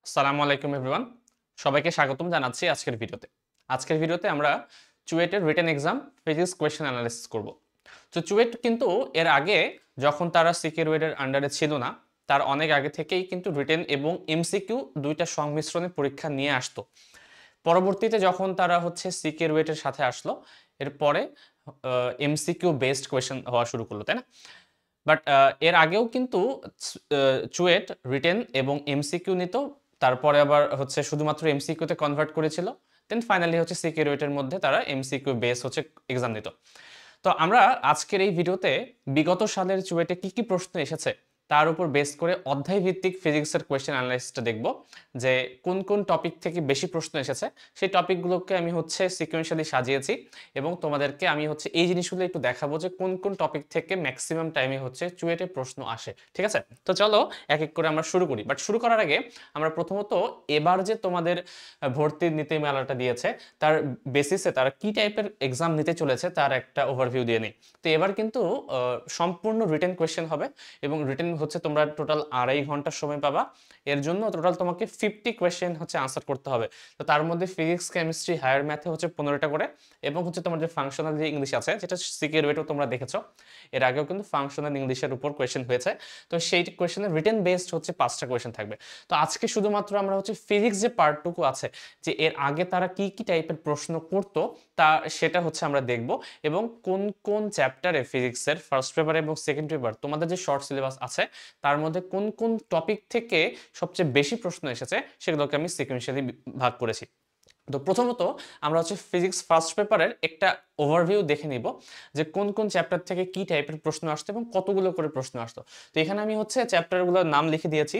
আসসালামু আলাইকুম এভরিওয়ান। সবাইকে স্বাগতম জানাচ্ছি আজকের ভিডিওতে। আজকের ভিডিওতে আমরা চুয়েটের written exam physics question analysis করব। তো চুয়েট কিন্তু এর আগে যখন তারা সিকে রুয়েটের আন্ডারে ছিল না, তার অনেক আগে থেকেই কিন্তু রিটেন এবং এমসিকিউ দুইটা সংমিশ্রণে পরীক্ষা নিয়ে আসতো। পরবর্তীতে যখন তারা সিকে রুয়েটের সাথে আসলো, এরপরে এমসিকিউ বেসড কোয়েশ্চেন হওয়া শুরু করলো, তাই না? বাট এর আগেও কিন্তু চুয়েট রিটেন এবং এমসিকিউ নিত, তারপরে আবার শুধুমাত্র এমসিকিউতে কনভার্ট করেছিল, দেন ফাইনালি সিকিউরিটির মধ্যে তারা এমসিকিউ বেস এক্সাম নিত। তো আমরা আজকের এই ভিডিওতে বিগত সালের চুয়েটে কি কি প্রশ্ন এসেছে তার উপর বেস করে অধ্যায় ভিত্তিক ফিজিক্সের কোয়েশ্চেন অ্যানালাইসিসটা দেখব, যে কোন কোন টপিক থেকে বেশি প্রশ্ন এসেছে। সেই টপিকগুলোকে আমি সিকোয়েন্সিয়ালি সাজিয়েছি এবং তোমাদেরকে আমি এই জিনিসগুলো একটু দেখাবো যে কোন কোন টপিক থেকে ম্যাক্সিমাম টাইমে চুয়েটে প্রশ্ন আসে। ঠিক আছে, তো চলো এক এক করে আমরা শুরু করি। বাট শুরু করার আগে আমরা প্রথমত এবার যে তোমাদের ভর্তির নীতি মেলাটা দিয়েছে তার বেসিসে তারা কি টাইপের এক্সাম নিতে চলেছে তার একটা ওভারভিউ দিয়ে নিই। তো এবার কিন্তু সম্পূর্ণ রিটেন কোয়েশ্চেন হবে এবং রিটেন তোমরা টোটাল 2.5 ঘন্টা সময় পাবা। এর জন্য টোটাল তোমাকে 50 কোয়েশ্চেন আনসার করতে হবে। তো তার মধ্যে ফিজিক্স, কেমিস্ট্রি, হায়ার ম্যাথে 15টা করে, এবং তোমার যে ফাংশনাল যে ইংলিশ আছে, যেটা সিকে রুয়েটও তোমরা দেখেছো, এর আগেও কিন্তু ফাংশনাল ইংলিশের উপর কোয়েশ্চেন হয়েছে। তো সেই কোয়েশ্চেনের রিটেন বেসড 5টা কোয়েশ্চেন থাকবে। তো আজকে শুধুমাত্র আমরা ফিজিক্স যে পার্টটুকু আছে, যে এর আগে তারা কি কি টাইপের প্রশ্ন করতো তা সেটা আমরা দেখব, এবং কোন কোন চ্যাপ্টারে ফিজিক্সের ফার্স্ট পেপার এবং সেকেন্ড পেপার তোমাদের যে শর্ট সিলেবাস আছে তার মধ্যে কোন কোন টপিক থেকে সবচেয়ে বেশি প্রশ্ন এসেছে সেগুলোকে আমি সিকোয়েন্সিয়ালি ভাগ করেছি। তো প্রথমত আমরা ফিজিক্স ফার্স্ট পেপারের একটা ওভারভিউ দেখে নিব, যে কোন কোন চ্যাপ্টার থেকে কি টাইপের প্রশ্ন আসতো এবং কতগুলো করে প্রশ্ন আসতো। তো এখানে আমি চ্যাপ্টারগুলোর নাম লিখে দিয়েছি,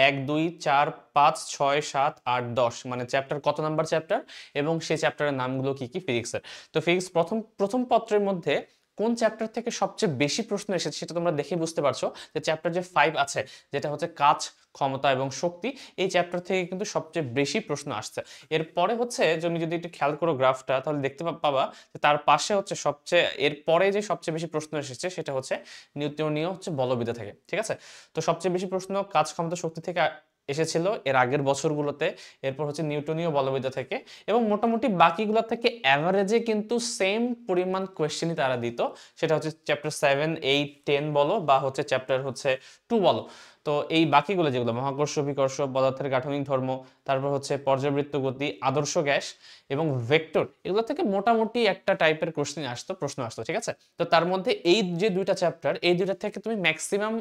1, 2, 4, 5, 6, 7, 8, 10, মানে চ্যাপ্টার কত নাম্বার চ্যাপ্টার এবং সেই চ্যাপ্টারের নামগুলো কি কি ফিজিক্সের। তো ফিজিক্স প্রথম প্রথম পত্রের মধ্যে কোন চ্যাপ্টার থেকে সবচেয়ে বেশি প্রশ্ন এসেছে সেটা তোমরা দেখে বুঝতে পারছো, যে চ্যাপ্টার যে 5 আছে, যেটা কাচ, ক্ষমতা এবং শক্তি, এই চ্যাপ্টার থেকে কিন্তু সবচেয়ে বেশি প্রশ্ন আসছে। এরপরে তুমি যদি একটু খেয়াল করো গ্রাফটা, তাহলে দেখতে পাবা যে তার পাশে সবচেয়ে এরপরে যে সবচেয়ে বেশি প্রশ্ন এসেছে সেটা নিউটনীয় বলবিদ্যা থেকে। ঠিক আছে, তো সবচেয়ে বেশি প্রশ্ন কাজ, ক্ষমতা, শক্তি থেকে এসেছিল এর আগের বছরগুলোতে, এরপর নিউটনীয় বলবিদ্যা থেকে, এবং মোটামুটি বাকিগুলো থেকে অ্যাভারেজে কিন্তু সেম পরিমাণ কোয়েশ্চেনই তারা দিত। সেটা চ্যাপ্টার 7, 8, 10 বলো, বা চ্যাপ্টার 2 বলো। তো এই বাকিগুলো যেগুলো মহাকর্ষ, বিকর্ষ, পদার্থের গাঠনিক ধর্ম, তারপর পর্যাবৃত্ত গতি, আদর্শ গ্যাস এবং ভেক্টর, এগুলো থেকে মোটামুটি একটা টাইপের প্রশ্ন আসতো। ঠিক আছে, তো তার মধ্যে এই যে দুইটা চ্যাপ্টার, এই দুইটা থেকে তুমি ম্যাক্সিমাম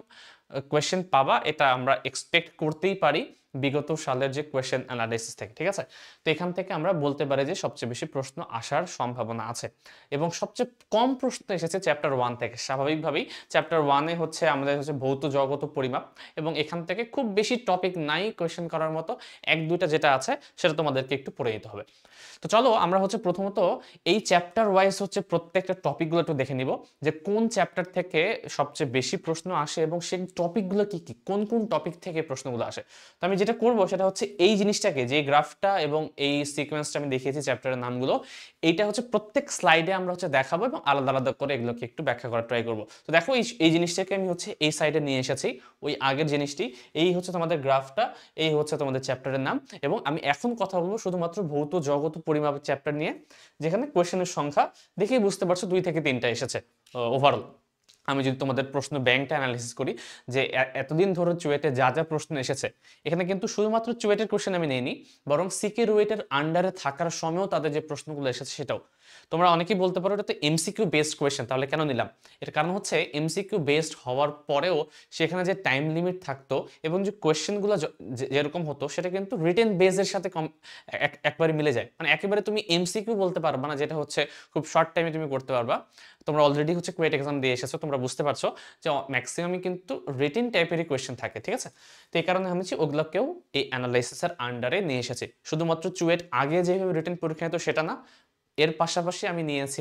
কোয়েশ্চেন পাবা, এটা আমরা এক্সপেক্ট করতেই পারি বিগত সালের যে কোয়েশ্চেন অ্যানালাইসিস থেকে। ঠিক আছে, তো এখান থেকে আমরা বলতে পারি যে সবচেয়ে বেশি প্রশ্ন আসার সম্ভাবনা আছে, এবং সবচেয়ে কম প্রশ্ন এসেছে চ্যাপ্টার 1 থেকে। স্বাভাবিকভাবেই চ্যাপ্টার 1-এ আমাদের ভৌত জগত ও পরিমাপ, এবং এখান থেকে খুব বেশি টপিক নাই কোয়েশ্চেন করার মতো, এক দুইটা যেটা আছে সেটা তোমাদেরকে একটু পড়ে নিতে হবে। তো চলো আমরা প্রথমত এই চ্যাপ্টার ওয়াইজ প্রত্যেকটা টপিকগুলো একটু দেখে নিব, যে কোন চ্যাপ্টার থেকে সবচেয়ে বেশি প্রশ্ন আসে এবং সেই টপিকগুলো কি কি, কোন কোন টপিক থেকে প্রশ্নগুলো আসে। তো আমি যেটা করব সেটা এই জিনিসটাকে, যে গ্রাফটা এবং এই সিকোয়েন্সটা আমি দেখিয়েছি চ্যাপ্টারের নামগুলো, এইটা প্রত্যেক স্লাইডে আমরা দেখাবো এবং আলাদা আলাদা করে এগুলোকে একটু ব্যাখ্যা করার ট্রাই করব। তো দেখো এই জিনিসটাকে আমি এই সাইডে নিয়ে এসেছি, ওই আগের জিনিসটি, এই তোমাদের গ্রাফটা, এই তোমাদের চ্যাপ্টারের নাম, এবং আমি এখন কথা বলবো শুধুমাত্র ভৌত জগত পরিমাপের চ্যাপ্টার নিয়ে, যেখানে কোয়েশ্চেনের সংখ্যা দেখেই বুঝতে পারছো 2 থেকে 3টা এসেছে ওভারঅল। আমি যদি তোমাদের প্রশ্ন ব্যাংকটা অ্যানালিসিস করি, যে এতদিন ধরে চুয়েটে যা যা প্রশ্ন এসেছে, এখানে কিন্তু শুধুমাত্র চুয়েটের কোশ্চেন আমি নেইনি, বরং সিকে রুয়েটের আন্ডারে থাকার সময়ও তাদের যে প্রশ্নগুলো এসেছে সেটাও। তোমরা অনেকেই বলতে পারো এটা তো এমসিকিউ বেসড কোয়েশ্চেন, তাহলে কেন নিলাম? এর কারণ এমসিকিউ বেসড হওয়ার পরেও সেখানে যে টাইম লিমিট থাকতো এবং যে কোয়েশ্চেনগুলো যেরকম হতো, সেটা কিন্তু রিটেন বেসের সাথে একবারে মিলে যায়। মানে একেবারে তুমি এমসিকিউ বলতে পারবা না, যেটা খুব শর্ট টাইমে তুমি করতে পারবা। তোমরা অলরেডি কুয়েট এক্সাম দিয়ে এসেছো, তোমরা বুঝতে পারছো যে ম্যাক্সিমামই কিন্তু রিটেন টাইপেরই কোয়েশ্চেন থাকে। ঠিক আছে, তো এই কারণে আমি ওগুলোকেও এই অ্যানালাইসিসের আন্ডারে নিয়ে এসেছি। শুধুমাত্র চুয়েট আগে যেভাবে রিটেন পরীক্ষা নিত সেটা না, এর পাশাপাশি আমি নিয়েছি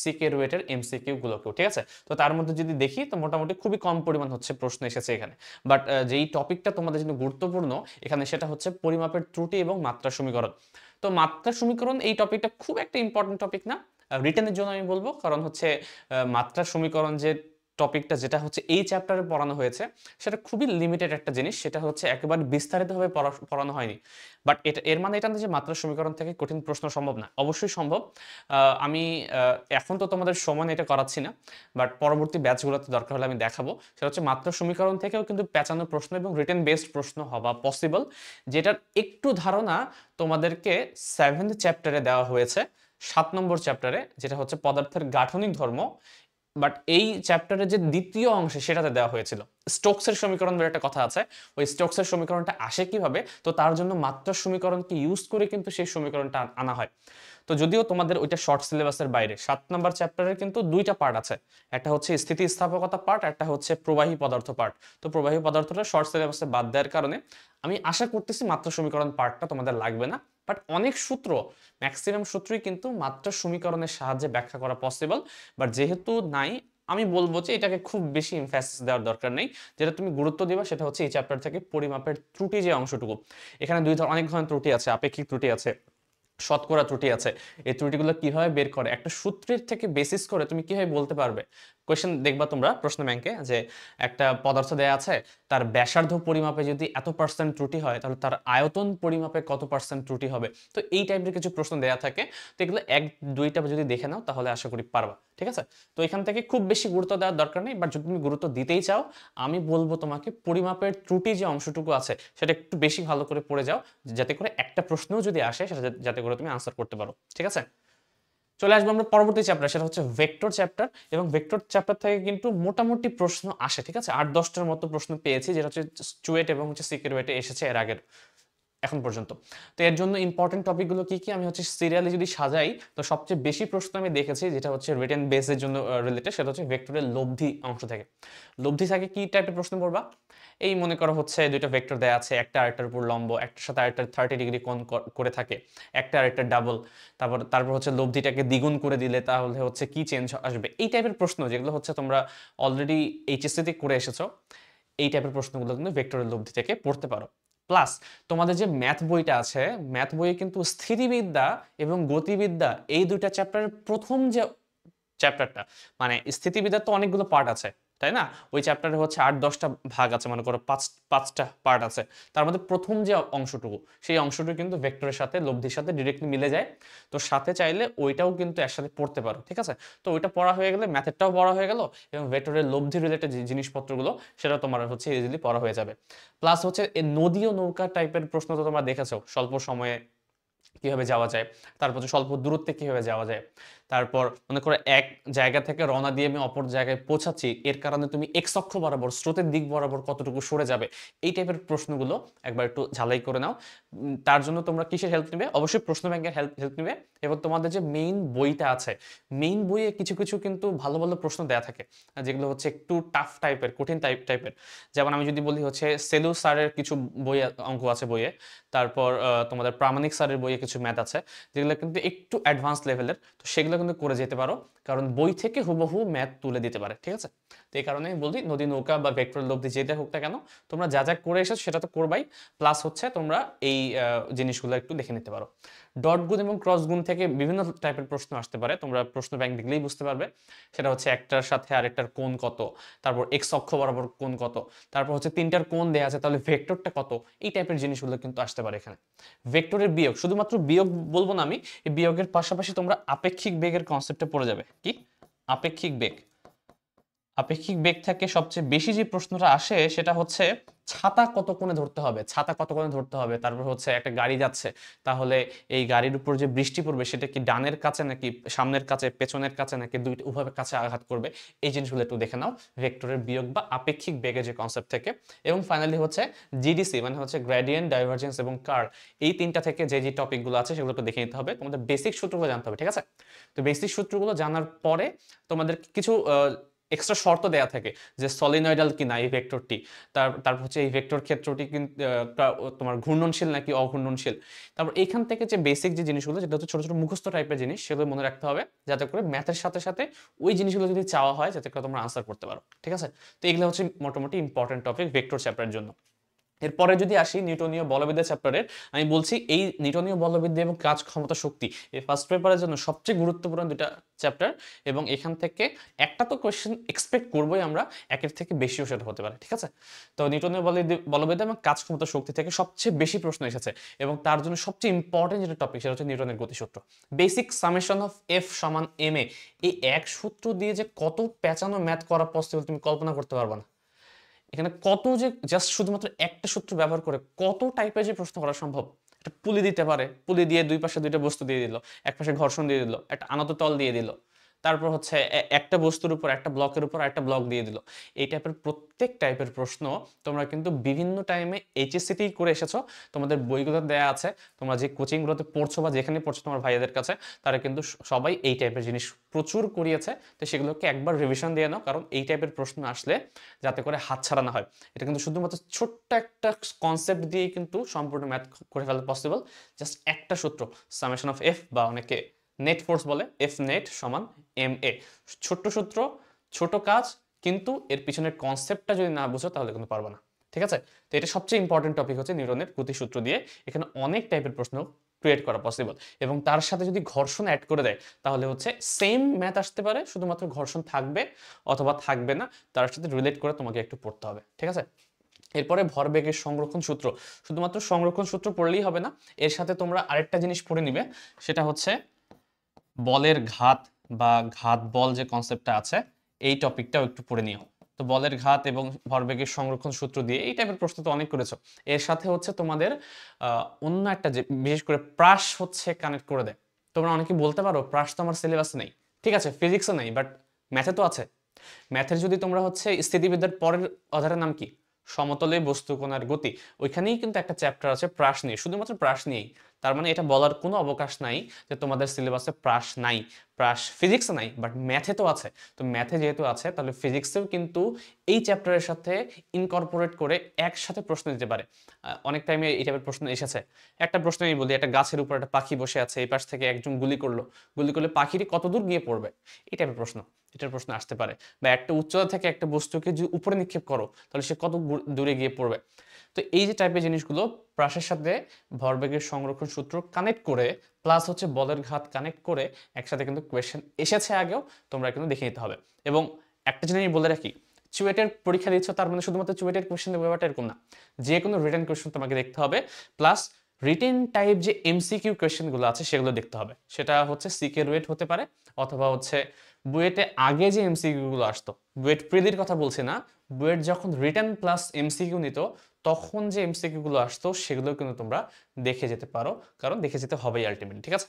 সিকে রুয়েটের এমসিকিউ গুলোকেও। ঠিক আছে, তো তার মধ্যে যদি দেখি তো মোটামুটি খুবই কম পরিমাণ প্রশ্ন এসেছে এখানে। বাট যেই টপিকটা তোমাদের জন্য গুরুত্বপূর্ণ এখানে, সেটা পরিমাপের ত্রুটি এবং মাত্রা সমীকরণ। তো মাত্রা সমীকরণ এই টপিকটা খুব একটা ইম্পর্টেন্ট টপিক না রিটেনের জন্য আমি বলবো, কারণ মাত্রা সমীকরণ যে টপিকটা যেটা হচ্ছে এই চ্যাপ্টারে পড়ানো হয়েছে সেটা খুবই লিমিটেড একটা জিনিস, সেটা হচ্ছে একেবারে বিস্তারিতভাবে পড়ানো হয়নি। বাট এর মানে এটা না যে মাত্রা সমীকরণ থেকে কঠিন প্রশ্ন সম্ভব না, অবশ্যই সম্ভব। আমি এখন তো তোমাদের সমান এটা করাচ্ছি না, বাট পরবর্তী ব্যাচগুলোতে দরকার হলে আমি দেখাবো। সেটা হচ্ছে মাত্রা সমীকরণ থেকেও কিন্তু পেঁচানো প্রশ্ন এবং রিটেন বেসড প্রশ্ন হওয়া পসিবল, যেটার একটু ধারণা তোমাদেরকে 7th চ্যাপ্টারে দেওয়া হয়েছে, 7 নম্বর চ্যাপ্টারে, যেটা হচ্ছে পদার্থের গাঠনিক ধর্ম। বাট এই চ্যাপ্টারের যে দ্বিতীয় অংশে সেটাতে দেওয়া হয়েছিল স্টোকসের সমীকরণ বলে একটা কথা আছে, ওই স্টোকসের সমীকরণটা আসে কিভাবে, তো তার জন্য মাত্রা সমীকরণকে ইউজ করে কিন্তু সেই সমীকরণটা আনা হয়। তো যদিও তোমাদের ওইটা শর্ট সিলেবাসের বাইরে, 7 নম্বর চ্যাপ্টারের কিন্তু দুইটা পার্ট আছে, একটা হচ্ছে স্থিতিস্থাপকতা পার্ট, একটা হচ্ছে প্রবাহী পদার্থ পার্ট। তো প্রবাহী পদার্থটা শর্ট সিলেবাসে বাদ দেওয়ার কারণে আমি আশা করতেছি মাত্রা সমীকরণ পার্টটা তোমাদের লাগবে না। বাট অনেক সূত্র, ম্যাক্সিমাম সূত্রই কিন্তু মাত্রা সমীকরণের সাহায্যে ব্যাখ্যা করা পসিবল। বাট যেহেতু নাই, আমি বলবো যে এটাকে খুব বেশি ইমফ্যাসিস দেওয়ার দরকার নেই। যেটা তুমি গুরুত্ব দিবা সেটা হচ্ছে এই চ্যাপ্টার থেকে পরিমাপের ত্রুটি যে অংশটুকু, এখানে অনেক ধরনের ত্রুটি আছে, আপেক্ষিক ত্রুটি আছে, শতকরা ত্রুটি আছে। এই ত্রুটিগুলো কিভাবে বের করে, একটা সূত্রের থেকে বেসিস করে তুমি কিভাবে বলতে পারবে। কোয়েশ্চেন দেখবা তোমরা প্রশ্ন ব্যাংকে, যে একটা পদার্থ দেয়া আছে, তার ব্যাসার্ধ পরিমাপে যদি এত % ত্রুটি হয়, তাহলে তার আয়তন পরিমাপে কত % ত্রুটি হবে। তো এই টাইপের কিছু প্রশ্ন দেয়া থাকে, তো এগুলো 1-2টা যদি দেখে নাও তাহলে আশা করি পারবা, ঠিক আছে। তো এখান থেকে খুব বেশি গুরুত্ব দেওয়ার দরকার নেই, বাট যদি তুমি গুরুত্ব দিতেই চাও, আমি বলবো তোমাকে পরিমাপের ত্রুটি যে অংশটুকু আছে সেটা একটু বেশি ভালো করে পড়ে যাও, যাতে করে একটা প্রশ্নও যদি আসে সেটা যাতে করে তুমি আনসার করতে পারো, ঠিক আছে। চলে আসবো আমরা পরবর্তী চ্যাপ্টার, সেটা হচ্ছে ভেক্টর চ্যাপ্টার। এবং ভেক্টর চ্যাপ্টার থেকে কিন্তু মোটামুটি প্রশ্ন আসে, ঠিক আছে, 8-10টার মতো প্রশ্ন পেয়েছি, যেটা হচ্ছে চুয়েট এবং হচ্ছে সিকিউরিটি এসেছে এর আগের এখন পর্যন্ত। তো এর জন্য ইম্পর্টেন্ট টপিকগুলো কি কি, আমি হচ্ছে সিরিয়ালি যদি সাজাই, তো সবচেয়ে বেশি প্রশ্ন আমি দেখেছি যেটা হচ্ছে রিটেন বেসের জন্য রিলেটেড, সেটা হচ্ছে ভেক্টরের লব্ধি অংশ থেকে। লব্ধি থেকে কি টাইপের প্রশ্ন পড়বা, এই মনে করো হচ্ছে দুইটা ভেক্টর দেয়া আছে, একটা আরেকটার উপর লম্ব, একটার সাথে আরেকটার 30 ডিগ্রি কোণ করে থাকে, একটা আরেকটার ডাবল, তারপর হচ্ছে লব্ধিটাকে দ্বিগুণ করে দিলে তাহলে হচ্ছে কি চেঞ্জ আসবে, এই টাইপের প্রশ্ন যেগুলো হচ্ছে তোমরা অলরেডি এইচএসসিতে করে এসেছো, এই টাইপের প্রশ্নগুলো কিন্তু ভেক্টরের লব্ধি থেকে পড়তে পারো। প্লাস তোমাদের যে ম্যাথ বইটা আছে, ম্যাথ বইয়ে কিন্তু স্থিতিবিদ্যা এবং গতিবিদ্যা এই দুইটা চ্যাপ্টারের প্রথম যে চ্যাপ্টারটা, মানে স্থিতিবিদ্যার তো অনেকগুলো পার্ট আছে, তাই না, ওই চ্যাপ্টারে হচ্ছে 8-10টা ভাগ আছে, মনে করো 5টা পার্ট আছে, তার মধ্যে প্রথম যে অংশটুকু, সেই অংশটুকু কিন্তু ভেক্টরের সাথে লব্ধির সাথে ডিরেক্টলি মিলে যায়। তো সাথে চাইলে ওইটাও কিন্তু একসাথে পড়তে পারো, ঠিক আছে। তো ওইটা পড়া হয়ে গেলে ম্যাথেরটাও পড়া হয়ে গেল, এবং ভেক্টরের লব্ধি রিলেটেড যে জিনিসপত্রগুলো সেটা তোমার হচ্ছে ইজিলি পড়া হয়ে যাবে। প্লাস হচ্ছে নদী ও নৌকা টাইপের প্রশ্ন তো তোমরা দেখেছো, স্বল্প সময়ে কিভাবে যাওয়া যায়, তারপর হচ্ছে স্বল্প দূরত্বে কিভাবে যাওয়া যায়, তারপর মনে করো এক জায়গা থেকে রওনা দিয়ে আমি অপর জায়গায় পৌঁছাচ্ছি, এর কারণে তুমি এক্স অক্ষ বরাবর স্রোতের দিক বরাবর কতটুকু সরে যাবে, এই টাইপের প্রশ্নগুলো একবার একটু ঝালাই করে নাও। তার জন্য তোমরা কিসের হেল্প নেবে, অবশ্যই প্রশ্ন ব্যাংকের হেল্প নেবে, এবং তোমাদের যে মেইন বইটা আছে, মেইন বইয়ে কিছু কিছু কিন্তু ভালো ভালো প্রশ্ন দেয়া থাকে, যেগুলো হচ্ছে একটু টাফ টাইপের, কঠিন টাইপের। যেমন আমি যদি বলি হচ্ছে সেলু স্যারের কিছু বই অঙ্ক আছে বইয়ে, তারপর তোমাদের প্রামাণিক স্যারের বইয়ে কিছু ম্যাথ আছে, যেগুলো কিন্তু একটু অ্যাডভান্স লেভেলের, তো সেগুলো কিন্তু করে যেতে পারো, কারণ বই থেকে হুবহু ম্যাথ তুলে দিতে পারে, ঠিক আছে। তো এই কারণে আমি বলি নদী নৌকা বা ভেক্টর লব্ধি যেটা হোক না কেন, তোমরা যা যা করে এসেছো সেটা তো করবাই, প্লাস হচ্ছে তোমরা এই জিনিসগুলো একটু দেখে নিতে পারো। ডট গুণ এবং ক্রস গুণ থেকে বিভিন্ন টাইপের প্রশ্ন আসতে পারে, তোমরা প্রশ্ন ব্যাংক দেখলেই বুঝতে পারবে। সেটা হচ্ছে একটার সাথে আরেকটার কোণ কত, তারপর এক্স অক্ষ বরাবর কোণ কত, তারপর হচ্ছে 3টার কোণ দেয়া আছে, তাহলে ভেক্টরটা কত, এই টাইপের জিনিসগুলো কিন্তু আসতে পারে এখানে। ভেক্টরের বিয়োগ, শুধুমাত্র বিয়োগ বলবো না আমি, এই বিয়োগের পাশাপাশি তোমরা আপেক্ষিক বেগের কনসেপ্টে পড়ে যাবে। কি আপেক্ষিক বেগ, আপেক্ষিক বেগ থেকে সবচেয়ে বেশি যে প্রশ্নটা আসে সেটা হচ্ছে ছাতা কত কোণে ধরতে হবে, ছাতা কত কোণে ধরতে হবে, তারপর হচ্ছে একটা গাড়ি যাচ্ছে, তাহলে এই গাড়ির উপর যে বৃষ্টি পড়বে সেটা কি ডানের কাছে নাকি সামনের কাছে, পেছনের কাছে নাকি দুইটা উভয়ের কাছে আঘাত করবে, এই জিনিসগুলো একটু দেখে নাও ভেক্টরের বিয়োগ বা আপেক্ষিক বেগের যে কনসেপ্ট থেকে। এবং ফাইনালি হচ্ছে জিডিসি, মানে হচ্ছে গ্রেডিয়েন্ট, ডাইভারজেন্স এবং কার্ল, এই তিনটা থেকে যে যে টপিকগুলো আছে সেগুলো একটু দেখে নিতে হবে, তোমাদের বেসিক সূত্রগুলো জানতে হবে, ঠিক আছে। তো বেসিক সূত্রগুলো জানার পরে তোমাদের কিছু এক্সট্রা শর্ত দেয়া থাকে, যে সলিনয়েডাল কিনা এই ভেক্টরটি, তারপর হচ্ছে এই ভেক্টর ক্ষেত্রটি কিন্তু তোমার ঘূর্ণনশীল নাকি অঘূর্ণনশীল। তারপর এইখান থেকে যে বেসিক যে জিনিসগুলো, যেটা হচ্ছে ছোট ছোট মুখস্থ টাইপের জিনিস, সেগুলো মনে রাখতে হবে, যাতে করে ম্যাথের সাথে সাথে ওই জিনিসগুলো যদি চাওয়া হয় যাতে করে তোমরা আনসার করতে পারো, ঠিক আছে। তো এগুলো হচ্ছে মোটামুটি ইম্পর্টেন্ট টপিক ভেক্টর চ্যাপ্টারের জন্য। এরপরে যদি আসি নিউটনীয় বলবিদ্যা চ্যাপ্টারের, আমি বলছি এই নিউটনীয় বলবিদ্যা এবং কাজ ক্ষমতা শক্তি এই ফার্স্ট পেপারের জন্য সবচেয়ে গুরুত্বপূর্ণ দুটা চ্যাপ্টার, এবং এখান থেকে একটা তো কোয়েশ্চেন এক্সপেক্ট করবোই আমরা, একের থেকে বেশিও সেটা হতে পারে, ঠিক আছে। তো নিউটনীয় বলবিদ্যা এবং কাজ ক্ষমতা শক্তি থেকে সবচেয়ে বেশি প্রশ্ন এসেছে, এবং তার জন্য সবচেয়ে ইম্পর্টেন্ট যেটা টপিক সেটা হচ্ছে নিউটনের গতিসূত্র। বেসিক সামেশন অফ এফ সমান এম এ, এই এক সূত্র দিয়ে যে কত পেঁচানো ম্যাথ করা পসিবল তুমি কল্পনা করতে পারবে না। এখানে কত যে জাস্ট শুধুমাত্র একটা সূত্র ব্যবহার করে কত টাইপের যে প্রশ্ন করা সম্ভব। একটা পুলি দিতে পারে, পুলি দিয়ে দুই পাশে দুইটা বস্তু দিয়ে দিল, এক পাশে ঘর্ষণ দিয়ে দিল, একটা আনত তল দিয়ে দিল, তারপর হচ্ছে একটা বস্তুর উপর একটা ব্লকের উপর একটা ব্লক দিয়ে দিল। এই টাইপের প্রত্যেক টাইপের প্রশ্ন তোমরা কিন্তু বিভিন্ন টাইমে এইচএসসিতেই করে এসেছো, তোমাদের বইগুলো দেয়া আছে, তোমরা যে কোচিংগুলোতে পড়ছো বা যেখানে পড়ছো তোমার ভাইয়াদের কাছে, তারা কিন্তু সবাই এই টাইপের জিনিস প্রচুর করিয়েছে। তো সেগুলোকে একবার রিভিশন দিয়ে নাও, কারণ এই টাইপের প্রশ্ন আসলে যাতে করে হাতছাড়া না হয়। এটা কিন্তু শুধুমাত্র ছোট্ট একটা কনসেপ্ট দিয়ে কিন্তু সম্পূর্ণ ম্যাথ করে ফেলা পসিবল। জাস্ট একটা সূত্র, সামেশন অফ এফ বা অনেকে নেট ফোর্স বলে, এফ নেট সমান এম এ। ছোট্ট সূত্র, ছোট কাজ, কিন্তু এর পিছনের কনসেপ্টটা যদি না বুঝো তাহলে কিন্তু পারবে না, ঠিক আছে। তো এটা সবচেয়ে ইম্পর্টেন্ট টপিক হচ্ছে নিউটনের গতিসূত্র দিয়ে এখানে অনেক টাইপের প্রশ্ন ক্রিয়েট করা পসিবল, এবং তার সাথে যদি ঘর্ষণ অ্যাড করে দেয় তাহলে হচ্ছে সেম ম্যাথ আসতে পারে, শুধুমাত্র ঘর্ষণ থাকবে অথবা থাকবে না, তার সাথে রিলেট করে তোমাকে একটু পড়তে হবে, ঠিক আছে। এরপরে ভরবেগের সংরক্ষণ সূত্র, শুধুমাত্র সংরক্ষণ সূত্র পড়লেই হবে না, এর সাথে তোমরা আরেকটা জিনিস পড়ে নিবে, সেটা হচ্ছে বলের ঘাত বা ঘাত বল যে কনসেপ্টটা আছে, এই টপিকটাও একটু পড়ে নিও। তো বলের ঘাত এবং ভরবেগের সংরক্ষণ সূত্র দিয়ে এই টাইপের প্রশ্ন তো অনেক করেছো। এর সাথে হচ্ছে তোমাদের অন্য একটা যে বিশেষ করে প্রাস হচ্ছে কানেক্ট করে দেয়। তোমরা অনেকে বলতে পারো প্রাস তো আমার সিলেবাসে নেই, ঠিক আছে, ফিজিক্সে নেই, বাট ম্যাথে তো আছে। ম্যাথের যদি তোমরা হচ্ছে স্থিতিবিদ্যার পরের অধ্যায়ের নাম কি, সমতলে বস্তু কোণার গতি, ওইখানেই কিন্তু একটা চ্যাপ্টার আছে প্রাস নিয়ে, শুধুমাত্র প্রাস নিয়েই। তার মানে এটা বলার কোনো অবকাশ নাই যে তোমাদের সিলেবাসে প্রাস নাই, প্রাস ফিজিক্সে নাই, বাট ম্যাথে তো আছে। তো ম্যাথে যেহেতু আছে তাহলে ফিজিক্সেও কিন্তু এই চ্যাপ্টারের সাথে ইনকর্পোরেট করে একসাথে প্রশ্ন দিতে পারে। অনেক টাইমে এই টাইপের প্রশ্ন এসেছে। একটা প্রশ্ন আমি বলি, একটা গাছের উপর একটা পাখি বসে আছে, এই পাশ থেকে একজন গুলি করলো, গুলি করলে পাখিটি কত দূর গিয়ে পড়বে, এই টাইপের প্রশ্ন, এটার প্রশ্ন আসতে পারে। বা একটা উচ্চতা থেকে একটা বস্তুকে যদি উপরে নিক্ষেপ করো তাহলে সে কত দূরে গিয়ে পড়বে। তো এই যে টাইপের জিনিসগুলো প্রাসের সাথে ভরবেগের সংরক্ষণ সূত্র কানেক্ট করে, প্লাস হচ্ছে বলের ঘাত কানেক্ট করে একসাথে কিন্তু কোয়েশ্চেন এসেছে আগেও, তোমরা কিন্তু দেখে নিতে হবে। এবং একটা জিনিস বলে রাখি, চুয়েটের পরীক্ষা দিচ্ছ তার মানে শুধুমাত্র চুয়েটের কোয়েশ্চেন দেবো ব্যাপারটা এরকম না, যে কোনো রিটেন কোয়েশ্চেন তোমাকে দেখতে হবে, প্লাস রিটেন টাইপ যে এমসিকিউ কোয়েশ্চেনগুলো আছে সেগুলো দেখতে হবে। সেটা হচ্ছে সিকে রুয়েট হতে পারে, অথবা হচ্ছে বুয়েটে আগে যে এমসিকিউ গুলো আসতো, বুয়েট প্রিলির কথা বলছি না, বুয়েট যখন রিটেন প্লাস এমসিকিউ নিত তখন যে এমসিকিউ গুলো আসতো সেগুলো কিন্তু তোমরা দেখে যেতে পারো, কারণ দেখে যেতে হবেই আলটিমেটলি, ঠিক আছে।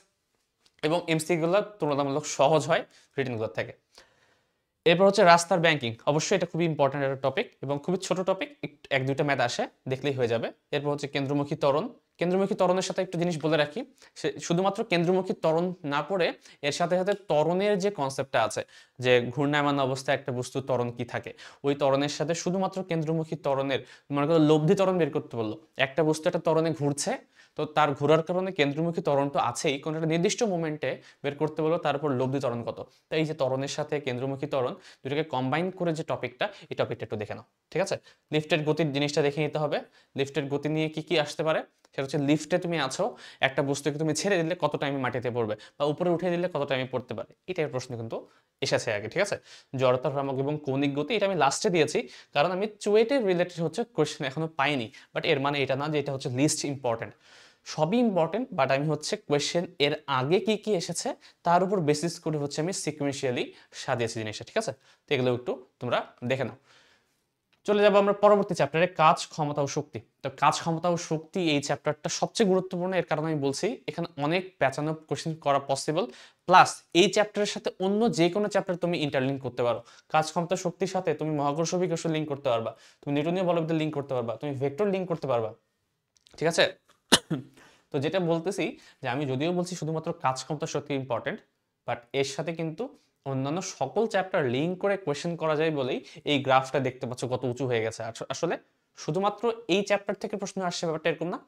এবং এমসিকিউ গুলো তুলনামূলক সহজ হয় রিটেনগুলোর থেকে। এরপর হচ্ছে রাস্তার ব্যাংকিং, অবশ্যই এটা খুবই ইম্পর্টেন্ট একটা টপিক এবং খুবই ছোট টপিক, এক দুইটা ম্যাথ আসে, দেখলেই হয়ে যাবে। এরপর হচ্ছে কেন্দ্রমুখী ত্বরণ, কেন্দ্রমুখী ত্বরণের সাথে একটু জিনিস বলে রাখি, সে শুধুমাত্র কেন্দ্রমুখী ত্বরণ না পড়ে এর সাথে সাথে ত্বরণের যে কনসেপ্টটা আছে, যে ঘূর্ণায়মান অবস্থায় একটা বস্তুর ত্বরণ কি থাকে, ওই ত্বরণের সাথে শুধুমাত্র কেন্দ্রমুখী ত্বরণের, মনে করো লব্ধি ত্বরণ বের করতে বললো, একটা বস্তু একটা ত্বরণে ঘুরছে, তো তার ঘোরার কারণে কেন্দ্রমুখী ত্বরণ তো আছেই, কোনো একটা নির্দিষ্ট মোমেন্টে বের করতে বললো তার উপর লব্ধি ত্বরণ কত। তাই এই যে ত্বরণের সাথে কেন্দ্রমুখী ত্বরণ দুটোকে কম্বাইন করে যে টপিকটা, এই টপিকটা একটু দেখে নাও, ঠিক আছে। লিফটের গতির জিনিসটা দেখে নিতে হবে, লিফটের গতি নিয়ে কি কি আসতে পারে, সেটা হচ্ছে লিফটে তুমি আছো, একটা বস্তুকে তুমি ছেড়ে দিলে কত টাইমে মাটিতে পড়বে, বা উপরে উঠে দিলে কত টাইমে পড়তে পারে, এই টাইপের প্রশ্ন কিন্তু এসেছে আগে, ঠিক আছে। জড়তা ভ্রামক এবং কৌণিক গতি এটা আমি লাস্টে দিয়েছি, কারণ আমি চুয়েটের রিলেটেড হচ্ছে কোয়েশ্চেন এখনো পাইনি, বাট এর মানে এটা না যে এটা হচ্ছে লিস্ট ইম্পর্টেন্ট, সবই ইম্পর্টেন্ট, বাট আমি হচ্ছে কোয়েশ্চেন এর আগে কি কি এসেছে তার উপর বেসিস করে হচ্ছে আমি সিকুয়েন্সিয়ালি সাজিয়েছি জিনিসটা, ঠিক আছে। তো এগুলো একটু তোমরা দেখে নাও। চলে যাবো আমরা পরবর্তী চ্যাপ্টারে, কাজ ক্ষমতা ও শক্তি। তো কাজ ক্ষমতা ও শক্তি এই চ্যাপ্টারটা সবচেয়ে গুরুত্বপূর্ণ, এর কারণে আমি বলছি এখানে অনেক প্যাচানো কোশ্চেন করা পসিবল, প্লাস এই চ্যাপ্টারের সাথে অন্য যে কোনো চ্যাপ্টার তুমি ইন্টারলিঙ্ক করতে পারো। কাজ ক্ষমতা শক্তির সাথে তুমি মহাকর্ষ বিকর্ষ লিঙ্ক করতে পারবা, তুমি নিউটনীয় বলবিদ্যা লিঙ্ক করতে পারবা, তুমি ভেক্টর লিঙ্ক করতে পারবা, ঠিক আছে। তো যেটা বলতেছি যে আমি যদিও বলছি শুধুমাত্র কাজ ক্ষমতা শক্তি ইম্পর্টেন্ট, বাট এর সাথে কিন্তু অন্যান্য সকল চ্যাপ্টার লিঙ্ক করে কোয়েশ্চেন করা যায় বলেই এই গ্রাফটা দেখতে পাচ্ছ কত উঁচু হয়ে গেছে। আসলে শুধুমাত্র এই চ্যাপ্টার থেকে প্রশ্ন আসছে ব্যাপারটা এরকম না,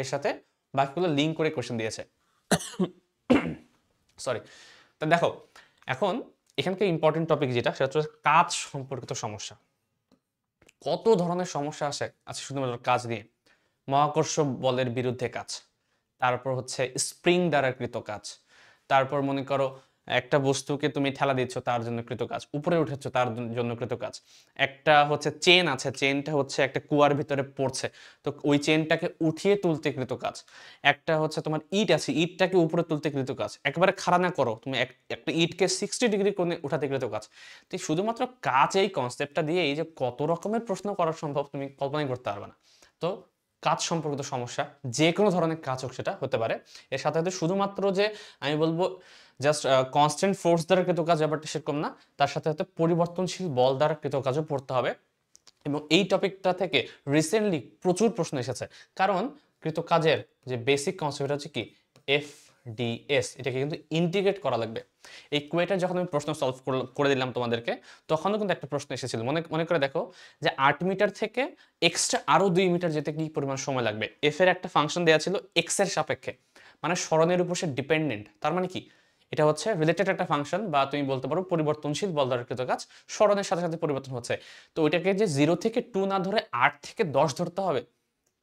এর সাথে বাকিগুলো লিঙ্ক করে কোয়েশ্চেন দিয়েছে। সরি। তা দেখো এখন এখানকার ইম্পর্টেন্ট টপিক যেটা সেটা হচ্ছে কাজ সম্পর্কিত সমস্যা। কত ধরনের সমস্যা আসে আচ্ছা শুধুমাত্র কাজ নিয়ে। মহাকর্ষ বলের বিরুদ্ধে কাজ, তারপর হচ্ছে স্প্রিং দ্বারা কৃত কাজ, তারপর মনে করো একটা বস্তুকে তুমি ঠেলা দিচ্ছ তার জন্য কৃত কাজ, উপরে উঠেছো তার জন্য কৃত কাজ, একটা হচ্ছে চেন আছে, চেনটা হচ্ছে একটা কুয়ার ভিতরে পড়ছে, তো ওই চেনটাকে উঠিয়ে তুলতে কৃত কাজ, একটা হচ্ছে তোমার ইট আছে, ইটটাকে উপরে তুলতে কৃত কাজ, একেবারে খাড়া না করো তুমি একটা ইটকে 60 ডিগ্রি কোণে উঠাতে কৃত কাজ। তো শুধুমাত্র কাজ এই কনসেপ্টটা দিয়ে এই যে কত রকমের প্রশ্ন করা সম্ভব তুমি কল্পনাই করতে পারবে না। তো কাজ সম্পর্কিত সমস্যা যে কোনো ধরনের কাজ হোক সেটা হতে পারে। এর সাথে সাথে শুধুমাত্র যে আমি বলবো জাস্ট কনস্ট্যান্ট ফোর্স দ্বারা কৃত কাজ, ব্যাপারটা সেরকম না, তার সাথে সাথে পরিবর্তনশীল বল দ্বারা কৃত কাজও পড়তে হবে। এবং এই টপিকটা থেকে রিসেন্টলি প্রচুর প্রশ্ন এসেছে, কারণ কৃত কাজের যে বেসিক কনসেপ্ট হচ্ছে কি এফডিএস, এটাকে কিন্তু ইন্টিগ্রেট করা লাগবে। এই কুয়েটার যখন আমি প্রশ্ন সলভ করে দিলাম তোমাদেরকে, তখনও কিন্তু একটা প্রশ্ন এসেছিল, মনে মনে করে দেখো যে 8 মিটার থেকে এক্সট্রা আরো 2 মিটার যেতে কি পরিমাণ সময় লাগবে। এফ এর একটা ফাংশন দেওয়া ছিল এক্স এর সাপেক্ষে, মানে সরণের উপর সে ডিপেন্ডেন্ট, তার মানে কি এটা হচ্ছে রিলেটেড একটা ফাংশন, বা তুমি বলতে পারো পরিবর্তনশীল বল দ্বারা কৃত কাজ, সরণের সাথে সাথে পরিবর্তন হচ্ছে। তো ওইটাকে যে 0 থেকে 2 না ধরে 8 থেকে 10 ধরতে হবে,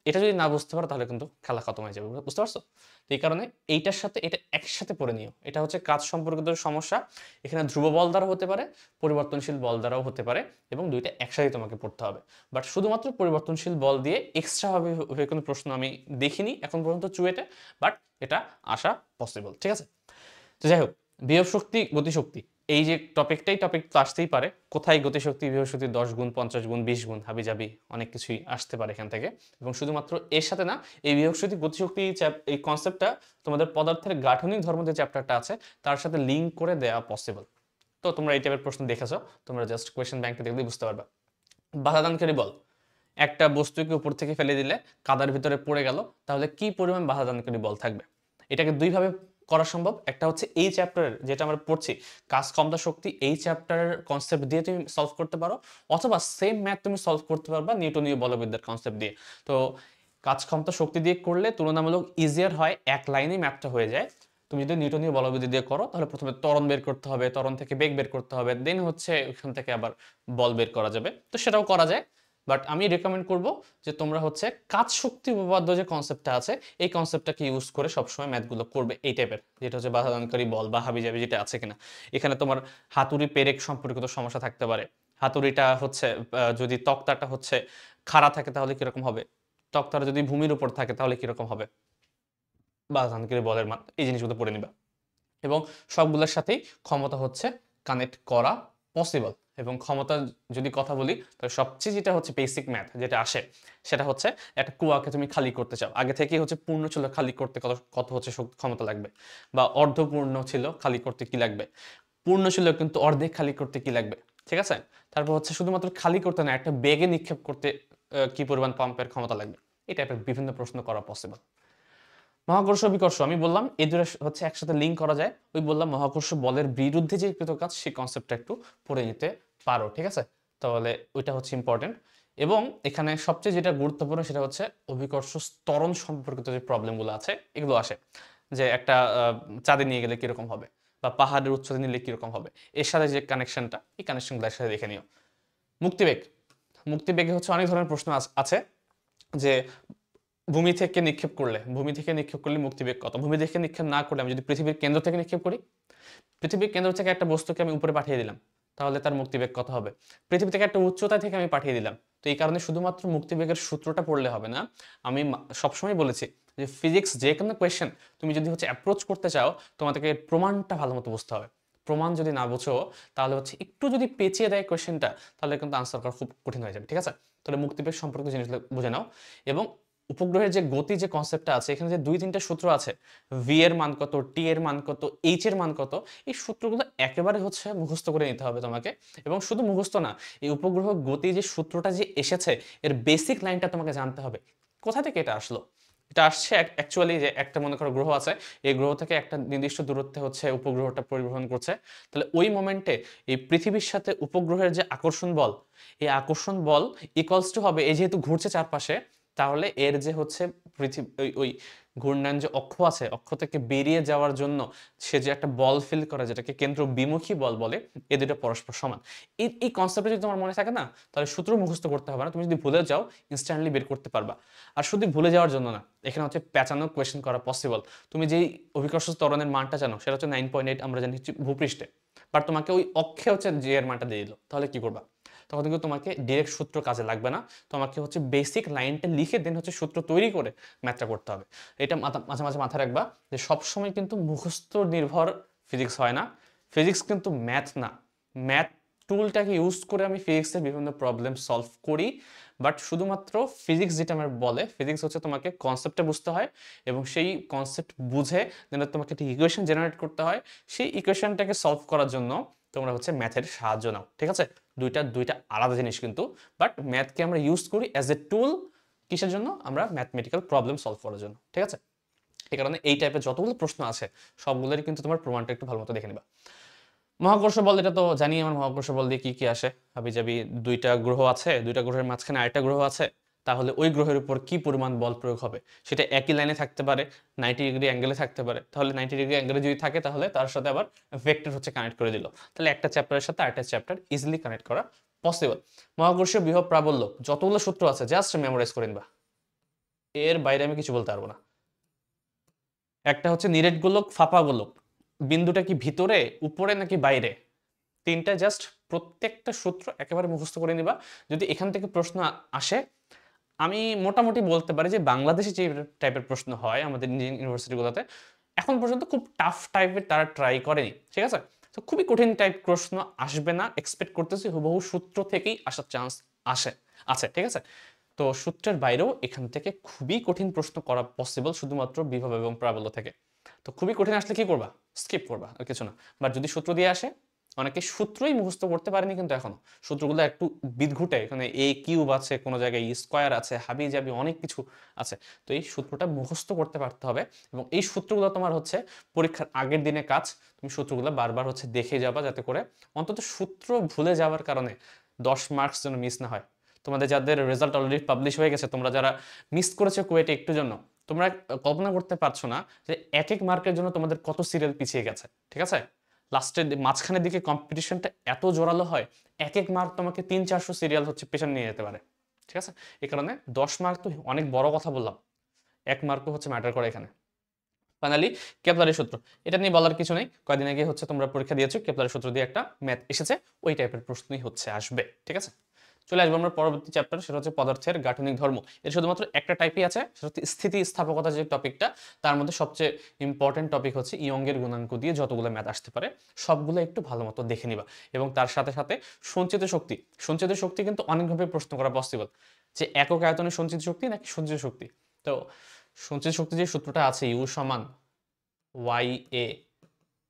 এটা যদি না বুঝতে পারো তাহলে কিন্তু খেলা খতম হয়ে যাবে, বুঝতে পারছো? তো এই কারণে এইটার সাথে এটা একসাথে পড়ে নিও। এটা হচ্ছে কাজ সম্পর্কিত সমস্যা, এখানে ধ্রুব বল দ্বারা হতে পারে, পরিবর্তনশীল বল দ্বারাও হতে পারে, এবং দুইটা একসাথে তোমাকে পড়তে হবে। বাট শুধুমাত্র পরিবর্তনশীল বল দিয়ে এক্সট্রা ভাবে কোনো প্রশ্ন আমি দেখিনি এখন পর্যন্ত চুয়েটে, বাট এটা আসা পসিবল, ঠিক আছে? তো যাই হোক, বিভব শক্তি গতিশক্তি এই যে টপিক তো আসতেই পারে, কোথায় গতিশক্তি বিভব শক্তি 10 গুণ 50 গুণ 20 গুণ হাবিজাবি অনেক কিছুই আসতে পারে এখান থেকে। এবং শুধুমাত্র এর সাথে না, এই বিভব শক্তি গতিশক্তি এই কনসেপ্টটা তোমাদের পদার্থের গাঠনিক ধর্ম যে চ্যাপ্টারটা আছে তার সাথে লিঙ্ক করে দেওয়া পসিবল। তো তোমরা এই টাইপের প্রশ্ন দেখেছো, তোমরা জাস্ট কোয়েশ্চেন ব্যাংকটা দেখলেই বুঝতে পারবা। বাধাদানকারী বল, একটা বস্তুকে উপর থেকে ফেলে দিলে কাদার ভিতরে পড়ে গেল, তাহলে কি পরিমাণ বাধাদানকারী বল থাকবে? এটাকে দুইভাবে করা সম্ভব। একটা হচ্ছে এই চ্যাপ্টারের যেটা আমরা পড়ছি কাজ ক্ষমতা শক্তি, এই চ্যাপ্টারের কনসেপ্ট দিয়ে তুমি সলভ করতে পারো, অথবা সেম ম্যাথ তুমি সলভ করতে পারবা নিউটনীয় বলবিদ্যার কনসেপ্ট দিয়ে। তো কাজ ক্ষমতা শক্তি দিয়ে করলে তুলনামূলক ইজিয়ার হয়, এক লাইনে ম্যাথটা হয়ে যায়। তুমি যদি নিউটনীয় বলবিদ্যা দিয়ে করো তাহলে প্রথমে ত্বরণ বের করতে হবে, ত্বরণ থেকে বেগ বের করতে হবে, দেন হচ্ছে ওখান থেকে আবার বল বের করা যাবে। তো সেটাও করা যায়, বাট আমি রেকমেন্ড করব যে তোমরা হচ্ছে কাজ শক্তি উপপাদ্য যে কনসেপ্টটা আছে এই কনসেপ্টটাকে ইউজ করে সবসময় ম্যাথগুলো করবে, এই টাইপের যেটা হচ্ছে বাধাদানকারী বল বা হাবিজাবি যেটা আছে কিনা। এখানে তোমার হাতুড়ি পেরেক সম্পর্কিত সমস্যা থাকতে পারে। হাতুড়িটা হচ্ছে যদি তক্তাটা হচ্ছে খাড়া থাকে তাহলে কিরকম হবে, তক্তাটা যদি ভূমির উপর থাকে তাহলে কিরকম হবে, বাধাদানকারী বলের মান, এই জিনিসগুলো পড়ে নিবা। এবং সবগুলোর সাথেই ক্ষমতা হচ্ছে কানেক্ট করা পসিবল। এবং ক্ষমতা যদি কথা বলি তাহলে সবচেয়ে যেটা হচ্ছে বেসিক ম্যাথ যেটা আসে সেটা হচ্ছে একটা কুয়াকে তুমি খালি করতে চাও, আগে থেকে হচ্ছে পূর্ণ ছিল খালি করতে কত কত হচ্ছে ক্ষমতা লাগবে, বা অর্ধপূর্ণ ছিল খালি করতে কি লাগবে, পূর্ণ ছিল কিন্তু অর্ধেক খালি করতে কি লাগবে, ঠিক আছে? তারপর হচ্ছে শুধুমাত্র খালি করতে না, একটা বেগে নিক্ষেপ করতে কি পরিমাণ পাম্পের ক্ষমতা লাগবে, এই টাইপের বিভিন্ন প্রশ্ন করা পসিবল। মহাকর্ষ বিকর্ষ আমি বললাম এই দুটো হচ্ছে একসাথে লিঙ্ক করা যায়, ওই বললাম মহাকর্ষ বলের বিরুদ্ধে যে কৃত কাজ সেই কনসেপ্টটা একটু পড়ে নিতে পারো, ঠিক আছে? তাহলে ওইটা হচ্ছে ইম্পর্টেন্ট। এবং এখানে সবচেয়ে যেটা গুরুত্বপূর্ণ সেটা হচ্ছে অভিকর্ষ ত্বরণ সম্পর্কিত যে প্রবলেমগুলো আছে এগুলো আসে, যে একটা চাঁদে নিয়ে গেলে কিরকম হবে, বা পাহাড়ের উচ্চতা নিলে কিরকম হবে, এর সাথে যে কানেকশনটা এই কানেকশনগুলো একসাথে দেখে নিও। মুক্তিবেগ, মুক্তিবেগে হচ্ছে অনেক ধরনের প্রশ্ন আছে, যে ভূমি থেকে নিক্ষেপ করলে, ভূমি থেকে নিক্ষেপ করলে মুক্তিবেগ কত, ভূমি থেকে নিক্ষেপ না করলে আমি যদি পৃথিবীর কেন্দ্র থেকে নিক্ষেপ করি, পৃথিবীর কেন্দ্র থেকে একটা বস্তুকে আমি উপরে পাঠিয়ে দিলাম তাহলে তার মুক্তিবেগ কত হবে, পৃথিবী থেকে একটা উচ্চতা থেকে আমি পাঠিয়ে দিলাম। তো এই কারণে শুধুমাত্র মুক্তিবেগের সূত্রটা পড়লে হবে না। আমি সবসময় বলেছি যে ফিজিক্স যে কোনো কোয়েশ্চেন তুমি যদি হচ্ছে অ্যাপ্রোচ করতে চাও তোমাদেরকে প্রমাণটা ভালো মতো বুঝতে হবে। প্রমাণ যদি না বুঝো তাহলে হচ্ছে একটু যদি পেঁচিয়ে দেয় কোয়েশ্চেনটা তাহলে কিন্তু আনসার করা খুব কঠিন হয়ে যাবে, ঠিক আছে? তাহলে মুক্তিবেগ সম্পর্কিত জিনিসগুলো বুঝে নাও। এবং উপগ্রহের যে গতি যে কনসেপ্টটা আছে এখানে যে 2-3টা সূত্র আছে, ভি এর মান কত, টি এর মান কত, এইচ এর মান কত, এই সূত্রগুলো একেবারে হচ্ছে মুখস্থ করে নিতে হবে তোমাকে। এবং শুধু মুখস্থ না, এই উপগ্রহ গতি যে সূত্রটা যে এসেছে এর বেসিক লাইনটা তোমাকে জানতে হবে, কোথা থেকে এটা আসলো। এটা আসছে অ্যাকচুয়ালি যে একটা মনে করো গ্রহ আছে, এই গ্রহ থেকে একটা নির্দিষ্ট দূরত্বে হচ্ছে উপগ্রহটা পরিবহন করছে, তাহলে ওই মোমেন্টে এই পৃথিবীর সাথে উপগ্রহের যে আকর্ষণ বল, এই আকর্ষণ বল ইকুয়ালস টু হবে এই যেহেতু ঘুরছে চারপাশে, তাহলে এর যে হচ্ছে পৃথিবী ওই ঘূর্ণায়ন যে অক্ষ আছে, অক্ষ থেকে বেরিয়ে যাওয়ার জন্য সে যে একটা বল ফিল করে, যেটাকে কেন্দ্র বিমুখী বল বলে, এই দুটো পরস্পর সমান। এই কনসেপ্টটা যদি তোমার মনে থাকে না, তাহলে সূত্র মুখস্থ করতে হবে না, তুমি যদি ভুলে যাও ইনস্ট্যান্টলি বের করতে পারবা। আর শুধু ভুলে যাওয়ার জন্য না, এখানে হচ্ছে পেঁচানো কোয়েশ্চেন করা পসিবল। তুমি যেই অভিকর্ষ ত্বরণের মানটা জানো, সেটা হচ্ছে 9.8 আমরা জানি হচ্ছে ভূপৃষ্ঠে, বাট তোমাকে ওই অক্ষে হচ্ছে যে এর মানটা দিয়ে দিল, তাহলে কি করবা? তখন কিন্তু তোমাকে ডিরেক্ট সূত্র কাজে লাগবে না, তোমাকে হচ্ছে বেসিক লাইনটা লিখে দেন হচ্ছে সূত্র তৈরি করে ম্যাথটা করতে হবে। এটা মাঝে মাঝে মাথায় রাখবা যে সবসময় কিন্তু মুখস্থ নির্ভর ফিজিক্স হয় না, ফিজিক্স কিন্তু ম্যাথ না। ম্যাথ টুলটাকে ইউজ করে আমি ফিজিক্সের বিভিন্ন প্রবলেম সলভ করি, বাট শুধুমাত্র ফিজিক্স যেটা আমার বলে, ফিজিক্স হচ্ছে তোমাকে কনসেপ্টটা বুঝতে হয় এবং সেই কনসেপ্ট বুঝে দেন তোমাকে একটা ইকুয়েশন জেনারেট করতে হয়, সেই ইকুয়েশনটাকে সলভ করার জন্য তোমরা হচ্ছে ম্যাথের সাহায্য নাও। ঠিক আছে, দুইটা আলাদা জিনিস কিন্তু, বাট ম্যাথকে আমরা ইউজ করি অ্যাজ এ টুল। কিসের জন্য? আমরা ম্যাথমেটিক্যাল প্রবলেম সলভ করার জন্য। ঠিক আছে, এই কারণে এই টাইপের যতগুলো প্রশ্ন আছে সবগুলোরই কিন্তু তোমার প্রমাণটা একটু ভালো মতো দেখে নিবা। মহাকর্ষ বল, এটা তো জানি আমার মহাকর্ষ বল দিয়ে কি কি আসে। হাবিজাবি দুইটা গ্রহ আছে, দুইটা গ্রহের মাঝখানে আরেকটা গ্রহ আছে, তাহলে ওই গ্রহের উপর কি পরিমাণ বল প্রয়োগ হবে, সেটা একই লাইনে থাকতে পারে, 90 ডিগ্রি অ্যাঙ্গেলে থাকতে পারে। তাহলে 90 ডিগ্রি অ্যাঙ্গেলে যদি থাকে, তাহলে তার সাথে আবার ভেক্টর হচ্ছে কানেক্ট করে দিল, তাহলে একটা চ্যাপ্টারের সাথে আরেকটা চ্যাপ্টার ইজিলি কানেক্ট করা পসিবল। মহাকর্ষীয় বিভব প্রাবল্য যতগুলো সূত্র আছে জাস্ট মেমোরাইজ করে নিবা, এর বাইরে আমি কিছু বলতে পারবো না। একটা হচ্ছে নিরেট গোলক, ফাঁপা গোলক, বিন্দুটা কি ভিতরে, উপরে নাকি বাইরে, তিনটা জাস্ট প্রত্যেকটা সূত্র একেবারে মুখস্থ করে নিবা। যদি এখান থেকে প্রশ্ন আসে, আমি মোটামুটি বলতে পারি যে বাংলাদেশে যে টাইপের প্রশ্ন হয় আমাদের ইঞ্জিনিয়ারিং ইউনিভার্সিটিগুলোতে এখন পর্যন্ত খুব টাফ টাইপের তারা ট্রাই করেনি। ঠিক আছে, তো খুবই কঠিন টাইপ প্রশ্ন আসবে না, এক্সপেক্ট করতেছি হুবহু সূত্র থেকেই আসার চান্স আছে। ঠিক আছে, তো সূত্রের বাইরেও এখান থেকে খুবই কঠিন প্রশ্ন করা পসিবল শুধুমাত্র বিভব এবং প্রাবল্য থেকে। তো খুবই কঠিন আসলে কি করবা? স্কিপ করবা, আর কিছু না। বাট যদি সূত্র দিয়ে আসে, অনেকে সূত্রই মুখস্থ করতে পারেনি কিন্তু এখনো, সূত্রগুলো একটু বিদঘুটে, এখানে এ কিউব আছে, কোনো জায়গায় স্কোয়ার আছে, হাবি জাবি অনেক কিছু আছে। তো এই সূত্রটা মুখস্থ করতে পারতে হবে, এবং এই সূত্রগুলো তোমার হচ্ছে পরীক্ষার আগের দিনে কাজ, তুমি সূত্রগুলো বারবার হচ্ছে দেখে যাবা, যাতে করে অন্তত সূত্র ভুলে যাওয়ার কারণে 10 মার্কস যেন মিস না হয়। তোমাদের যাদের রেজাল্ট অলরেডি পাবলিশ হয়ে গেছে, তোমরা যারা মিস করেছো কুয়েটে একটু জন্য, তোমরা কল্পনা করতে পারছো না যে এক এক মার্কের জন্য তোমাদের কত সিরিয়াল পিছিয়ে গেছে। ঠিক আছে, লাস্টের মাঝখানের দিকে কম্পিটিশনটা এত জোরালো হয়, এক এক মার্ক তোমাকে 300-400 সিরিয়াল হচ্ছে পেছনে নিয়ে যেতে পারে। ঠিক আছে, এই কারণে 10 মার্ক তো অনেক বড় কথা বললাম, এক মার্কও হচ্ছে ম্যাটার করে এখানে। ফাইনালি কেপলারের সূত্র, এটা নিয়ে বলার কিছু নেই, কয়েকদিন আগে হচ্ছে তোমরা পরীক্ষা দিয়েছো, কেপলারের সূত্র দিয়ে একটা ম্যাথ এসেছে, ওই টাইপের প্রশ্নই হচ্ছে আসবে। ঠিক আছে, চলে আসবো আমরা পরবর্তী চ্যাপ্টার, সেটা হচ্ছে পদার্থের গাঠনিক ধর্ম। এর শুধুমাত্র একটা টাইপই আছে, সেটা হচ্ছে স্থিতিস্থাপকতা যে টপিকটা, তার মধ্যে সবচেয়ে ইম্পর্টেন্ট টপিক হচ্ছে ইয়ংয়ের গুণাঙ্ক দিয়ে যতগুলো ম্যাথ আসতে পারে সবগুলো একটু ভালো মতো দেখে নিবা। এবং তার সাথে সাথে সঞ্চিত শক্তি, সঞ্চিত শক্তি কিন্তু অনেকভাবে প্রশ্ন করা পসিবল, যে একক আয়তনে সঞ্চিত শক্তি নাকি সঞ্চিত শক্তি। তো সঞ্চিত শক্তি যে সূত্রটা আছে, ইউ সমান Y A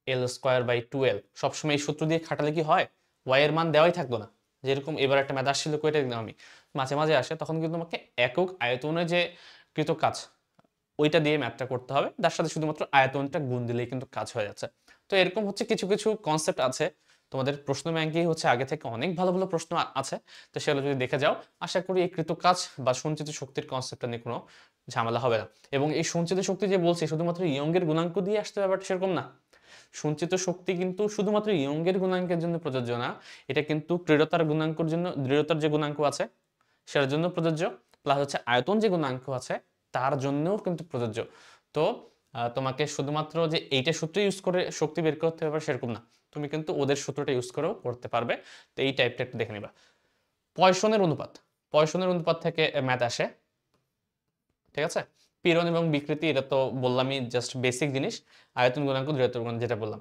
L square by 2l, সবসময় এই সূত্র দিয়ে খাটালে কি হয়, ওয়াই এর মান দেওয়াই থাকতো না। যেরকম এবার একটা ম্যাথ আসছিল, কয়টা দিলাম আমি, মাঝে মাঝে আসে, তখন কিন্তু তোমাকে একক আয়তনে যে কৃত কাজ, ওইটা দিয়ে ম্যাথটা করতে হবে, তার সাথে শুধুমাত্র আয়তনটা গুণ দিলেই কিন্তু কাজ হয়ে যাচ্ছে। তো এরকম হচ্ছে কিছু কিছু কনসেপ্ট আছে, তোমাদের প্রশ্ন ব্যাংকেই হচ্ছে আগে থেকে অনেক ভালো ভালো প্রশ্ন আছে, তো সেগুলো যদি দেখে যাও, আশা করি এই কৃত কাজ বা সঞ্চিত শক্তির কনসেপ্টটা নিয়ে কোনো ঝামেলা হবে না। এবং এই সঞ্চিত শক্তি যে বলছি, শুধুমাত্র ইয়ংয়ের গুণাঙ্ক দিয়ে আসতে ব্যাপারটা সেরকম না। সঞ্চিত শক্তি কিন্তু শুধুমাত্র ইয়ংয়ের গুণাঙ্কের জন্য প্রযোজ্য না, এটা কিন্তু দৃঢ়তার গুণাঙ্কের জন্য, দৃঢ়তার যে গুণাঙ্ক আছে সেটার জন্য প্রযোজ্য, প্লাস হচ্ছে আয়তন যে গুণাঙ্ক আছে তার জন্যও কিন্তু প্রযোজ্য। তো তোমাকে শুধুমাত্র যে এইটা সূত্র ইউজ করে শক্তি বের করতে হবে সেরকম না, তুমি কিন্তু ওদের সূত্রটা ইউজ করেও করতে পারবে। তো এই টাইপটা একটু দেখে নিবা। পয়সনের অনুপাত, পয়সনের অনুপাত থেকে ম্যাথ আসে। ঠিক আছে, পীড়ন এবং বিকৃতি, এটা তো বললামই, জাস্ট বেসিক জিনিস। আয়তন গুণাঙ্ক, দৃঢ়তার গুণাঙ্ক যেটা বললাম,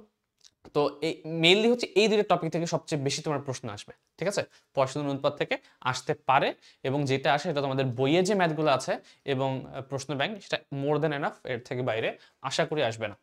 তো এই মেইনলি হচ্ছে এই দুটো টপিক থেকে সবচেয়ে বেশি তোমার প্রশ্ন আসবে। ঠিক আছে, পয়সনের অনুপাত থেকে আসতে পারে, এবং যেটা আসে এটা তোমাদের বইয়ে যে ম্যাথগুলো আছে এবং প্রশ্ন ব্যাংক, সেটা মোর দেন এনাফ, এর থেকে বাইরে আশা করি আসবে না।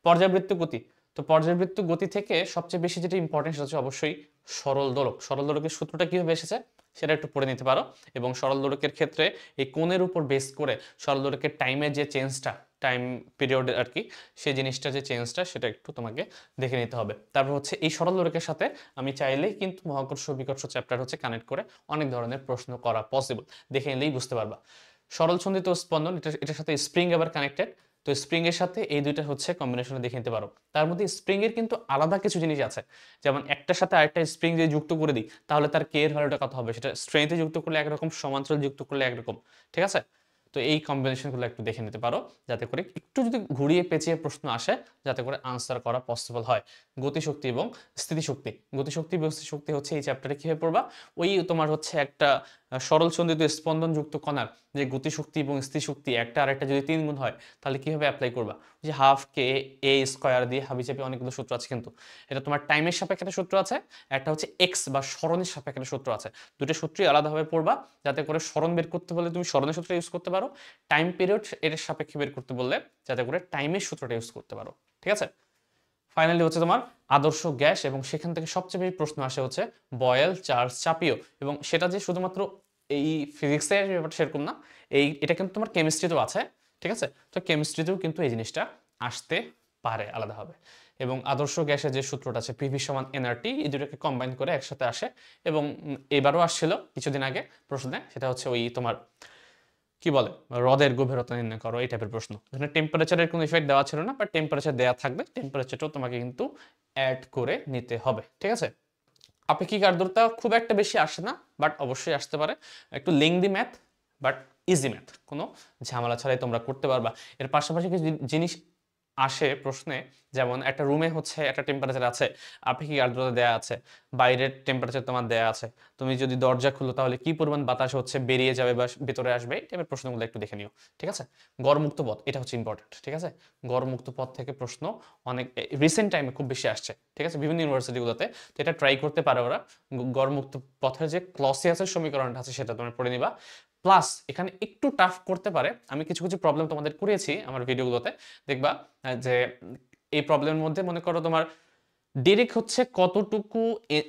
পর্যাবৃত্ত গতি, তো পর্যাবৃত্ত গতি থেকে সবচেয়ে বেশি যেটা ইম্পর্টেন্ট সেটা হচ্ছে অবশ্যই সরল দোলক। সরল দোলকের সূত্রটা কীভাবে এসেছে সেটা একটু পড়ে নিতে পারো, এবং সরল দোলকের ক্ষেত্রে এই কোণের উপর বেস করে সরল দোলকের টাইমের যে চেঞ্জটা, টাইম পিরিয়ডের আর কি, সেই জিনিসটা যে চেঞ্জটা সেটা একটু তোমাকে দেখে নিতে হবে। তারপর হচ্ছে এই সরল দোলকের সাথে আমি চাইলেই কিন্তু মহাকর্ষ বিকর্ষ চ্যাপ্টার হচ্ছে কানেক্ট করে অনেক ধরনের প্রশ্ন করা পসিবল, দেখে নিলেই বুঝতে পারবা। সরল ছন্দিত স্পন্দন, এটার সাথে স্প্রিং আবার কানেক্টেড। তো স্প্রিং এর সাথে এই দুইটা হচ্ছে কম্বিনেশনে দেখে নিতে পারো। তার মধ্যে স্প্রিং এর কিন্তু আলাদা কিছু জিনিস আছে, যেমন একটার সাথে আরেকটা স্প্রিং যদি যুক্ত করে দিই তাহলে তার কে এর ভ্যালুটা কত হবে, সেটা স্ট্রেংথে যুক্ত করলে একরকম, সমান্তরাল যুক্ত করলে একরকম, ঠিক আছে। তো এই কম্বিনেশনগুলো একটু দেখে নিতে পারো, যাতে করে একটু যদি ঘুরিয়ে পেঁচিয়ে প্রশ্ন আসে যাতে করে আনসার করা পসিবল হয়। গতিশক্তি এবং স্থিতিশক্তি, গতিশক্তি এবং স্থিতিশক্তি হচ্ছে এই চ্যাপ্টারে কিভাবে পড়বা, ওই তোমার হচ্ছে একটা সরল সন্ধিত স্পন্দনযুক্ত কণার যে গতিশক্তি এবং স্থিতিশক্তি একটা আর একটা যদি 3 গুণ হয় তাহলে কিভাবে অ্যাপ্লাই করবা, যে হাফ কে এ স্কয়ার দিয়ে হাবিজাবি অনেকগুলো সূত্র আছে, কিন্তু এটা তোমার টাইমের সাপেক্ষে একটা সূত্র আছে, একটা হচ্ছে এক্স বা স্মরণের সাপেক্ষে একটা সূত্র আছে। দুটো সূত্রই আলাদাভাবে পড়বা, যাতে করে স্মরণ বের করতে বললে তুমি স্মরণের সূত্র ইউজ করতে পারো, টাইম পিরিয়ড এর সাপেক্ষে বের করতে বললে যাতে করে টাইমের সূত্রটা ইউজ করতে পারো, ঠিক আছে। ফাইনালি হচ্ছে তোমার আদর্শ গ্যাস, এবং সেখান থেকে সবচেয়ে বেশি প্রশ্ন আসে হচ্ছে বয়েল, চার্লস, চাপিও, এবং সেটা যে শুধুমাত্র এই ফিজিক্সের ব্যাপারটা সেরকম না, এটা কিন্তু তোমার কেমিস্ট্রিতেও আছে, ঠিক আছে। তো কেমিস্ট্রিতেও কিন্তু এই জিনিসটা আসতে পারে আলাদাভাবে। এবং আদর্শ গ্যাসের যে সূত্রটা আছে পিভি সমান এনআরটি, এই দুটোকে কম্বাইন করে একসাথে আসে, এবং এবারও আসছিল কিছুদিন আগে প্রশ্নে, সেটা হচ্ছে ওই তোমার কি বলে হ্রদের গভীরতা নির্ণয় করো, এই টাইপের প্রশ্ন। এখানে টেম্পারেচারের কোনো ইফেক্ট দেওয়া ছিল না, বাট টেম্পারেচার দেওয়া থাকবে, টেম্পারেচারটাও তোমাকে কিন্তু অ্যাড করে নিতে হবে, ঠিক আছে। আপেক্ষিক আর্দ্রতা খুব একটা বেশি আসে না, বাট অবশ্যই আসতে পারে। একটু lengthy math, but easy math, কোনো ঝামেলা ছাড়াই তোমরা করতে পারবা। এর পাশাপাশি কিছু জিনিস আসে প্রশ্নে, যেমন একটা রুমে হচ্ছে একটা টেম্পারেচার আছে, আপেক্ষিক আর্দ্রতা দেয়া আছে, বাইরের টেম্পারেচার তোমার দেয়া আছে, তুমি যদি দরজা খুলো তাহলে কি পরিমাণ বাতাস হচ্ছে বেরিয়ে যাবে বা ভেতরে আসবে, এই টাইপের প্রশ্নগুলো একটু দেখে নিও, ঠিক আছে। গড়মুক্ত পথ, এটা হচ্ছে ইম্পর্টেন্ট, ঠিক আছে। গড়মুক্ত পথ থেকে প্রশ্ন অনেক রিসেন্ট টাইমে খুব বেশি আসছে, ঠিক আছে, বিভিন্ন ইউনিভার্সিটিগুলোতে। তো এটা ট্রাই করতে পারে ওরা। গড়মুক্ত পথের যে ক্লসিয়াসের সমীকরণটা আছে সেটা তোমরা পড়ে নিবা। প্লাস এখানে একটু টাফ করতে পারে, আমি কিছু কিছু প্রবলেম তোমাদের করিয়েছি আমার ভিডিওগুলোতে, দেখবা যে এই প্রবলেমের মধ্যে মনে করো তোমার ডিরেক্ট হচ্ছে কতটুকু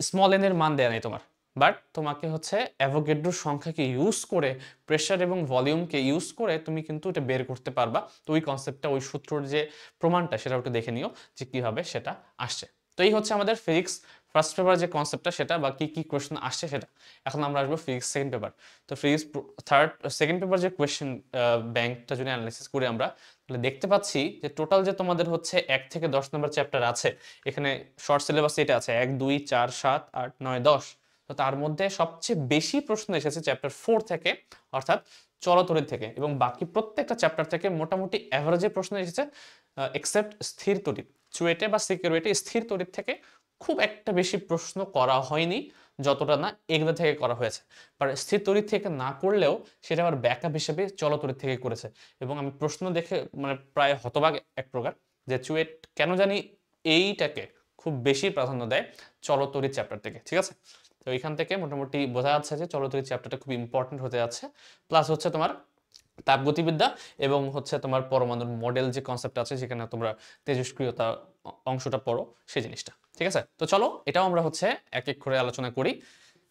স্মল এন এর মান দেয়া নেই তোমার, বাট তোমাকে হচ্ছে অ্যাভোগাড্রোর সংখ্যাকে ইউজ করে, প্রেশার এবং ভলিউমকে ইউজ করে তুমি কিন্তু এটা বের করতে পারবা। তো ওই কনসেপ্টটা, ওই সূত্রর যে প্রমাণটা সেটা একটু দেখে নিও যে কিভাবে সেটা আসছে। তো এই হচ্ছে আমাদের ফিজিক্স ফার্স্ট পেপার যে কনসেপ্টটা সেটা, বা কি কি কোয়েশ্চেন আসছে সেটা। এখন আমরা আসবো ফিজিক্স সেকেন্ড পেপার। তো ফিজিক্স সেকেন্ড পেপার যে কোয়েশ্চেন ব্যাংকটা যদি অ্যানালাইসিস করি আমরা, তাহলে দেখতে পাচ্ছি যে টোটাল যে তোমাদের হচ্ছে 1 থেকে 10 নম্বর চ্যাপ্টার আছে, এখানে শর্ট সিলেবাস এটা আছে 1, 2, 4, 7, 8, 9, 10। তো তার মধ্যে সবচেয়ে বেশি প্রশ্ন এসেছে চ্যাপ্টার 4 থেকে, অর্থাৎ চলতরিৎ থেকে, এবং বাকি প্রত্যেকটা চ্যাপ্টার থেকে মোটামুটি অ্যাভারেজে প্রশ্ন এসেছে, এক্সেপ্ট স্থির তড়িৎ, চুয়েটে বা সিকিউরিটি, স্থির তড়িৎ থেকে খুব একটা বেশি প্রশ্ন করা হয়নি, যতটা না এগুলো থেকে করা হয়েছে। বাট স্থির তড়িৎ থেকে না করলেও সেটা আবার ব্যাকআপ হিসেবে চলতড়িৎ থেকে করেছে, এবং আমি প্রশ্ন দেখে মানে প্রায় হতবাক এক প্রকার, যে চুয়েট কেন জানি এইটাকে খুব বেশি প্রাধান্য দেয় চলতড়িৎ চ্যাপ্টার থেকে, ঠিক আছে। তো এখান থেকে মোটামুটি বোঝা যাচ্ছে যে চলতড়িৎ চ্যাপ্টারটা খুব ইম্পর্টেন্ট হতে যাচ্ছে। প্লাস হচ্ছে তোমার তাপগতিবিদ্যা, এবং হচ্ছে তোমার পরমাণুর মডেল যে কনসেপ্ট আছে, যেখানে তোমরা তেজস্ক্রিয়তা অংশটা পড়ো, সেই জিনিসটা, ঠিক আছে। তো চলো এটাও আমরা হচ্ছে এক এক করে আলোচনা করি